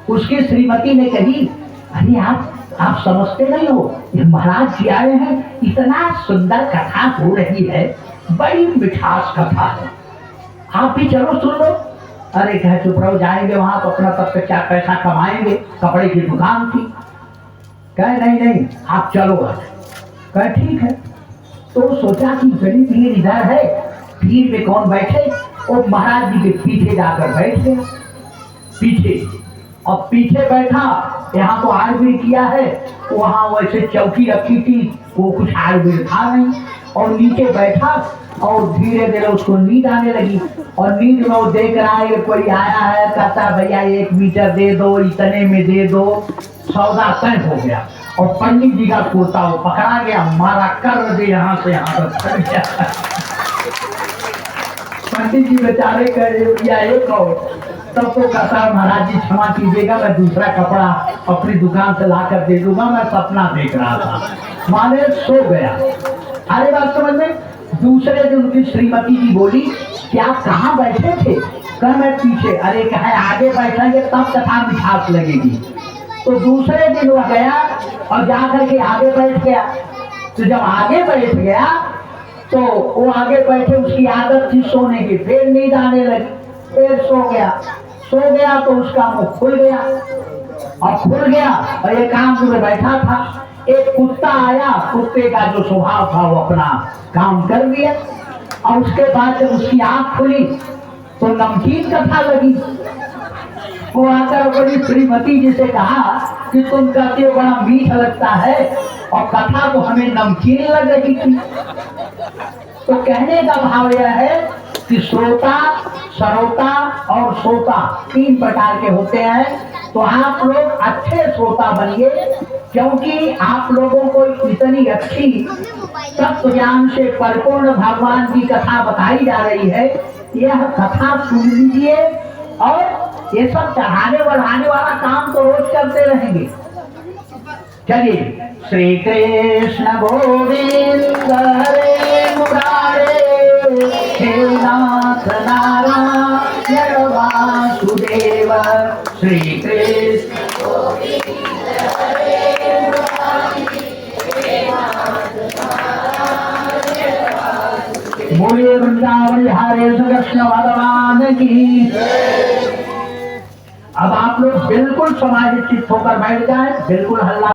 उसकी श्रीमती ने कही, अरे आप समझते नहीं हो, ये महाराज जी आए हैं, इतना सुंदर कथा हो रही है, बड़ी मिठास कथा है, आप भी चलो सुन लो। अरे कहे चुप रहो, जाएंगे वहां तो अपना तब तक क्या पैसा कमाएंगे, कपड़े की दुकान थी। कहे नहीं आप चलो आज। कहे ठीक है। तो सोचा कि बड़ी भीड़ इधर है, भीड़ में कौन बैठे, और महाराज जी के पीछे जाकर बैठ गया, पीछे। अब पीछे बैठा, यहाँ तो आयुर्वेद किया है, वहां वैसे चौकी रखी थी, वो कुछ आयुर्वेद था नहीं, और नीचे बैठा, और धीरे धीरे उसको नींद आने लगी, और नींद में वो देख रहा है कोई आया है, कहता भैया 1 मीटर दे दो, इतने में दे दो, सौदा तय हो गया। और पंडित जी का कुर्ता वो पकड़ा गया, मारा कर दे यहाँ से यहाँ तक गया। पंडित जी बेचारे कहे भैया एक और, तब तो कहता महाराज जी क्षमा कीजिएगा, मैं दूसरा कपड़ा अपनी दुकान से ला कर दे दूंगा, मैं सपना देख रहा था, माने सो गया। अरे बात समझ में। दूसरे दिन उनकी श्रीमती जी बोली कि आप कहाँ बैठे थे? कहा मैं पीछे। अरे कहे आगे बैठेंगे तब कथा मिठास लगेगी। तो दूसरे दिन वह गया और जाकर के आगे बैठ गया। तो जब आगे बैठ गया तो वो आगे बैठे, उसकी आदत थी सोने की, फिर नींद आने लगी, फिर सो गया तो उसका मुंह खुल गया, और एक काम में बैठा था, एक कुत्ता आया, कुत्ते का जो स्वभाव था वो अपना काम कर दिया, और उसके बाद जब उसकी आंख खुली तो नमकीन कथा लगी। वो आकर बड़ी श्रीमती जी से कहा कि तुम कहते हो बड़ा मीठ लगता है, और कथा तो हमें नमकीन लग रही थी। तो कहने का भाव यह है कि श्रोता, श्रोता और श्रोता 3 प्रकार के होते हैं। तो आप लोग अच्छे श्रोता बनिए, क्योंकि आप लोगों को इतनी अच्छी तत्व ज्ञान से परिपूर्ण भगवान की कथा बताई जा रही है। यह कथा सुन लीजिए, और ये सब चढ़ाने बढ़ाने वाला काम तो रोज करते रहेंगे। चलिए, श्री कृष्ण गोविंद हरे मुरारे, हे नाथ नारायण वासुदेव, श्री कृष्ण गोविंद हरे मुरारे, हे नाथ नारायण वासुदेव। बोलिए वृंदावन बिहारी कृष्ण भगवान की। अब आप लोग बिल्कुल समाजित चित्त होकर बैठ जाए, बिल्कुल हल्ला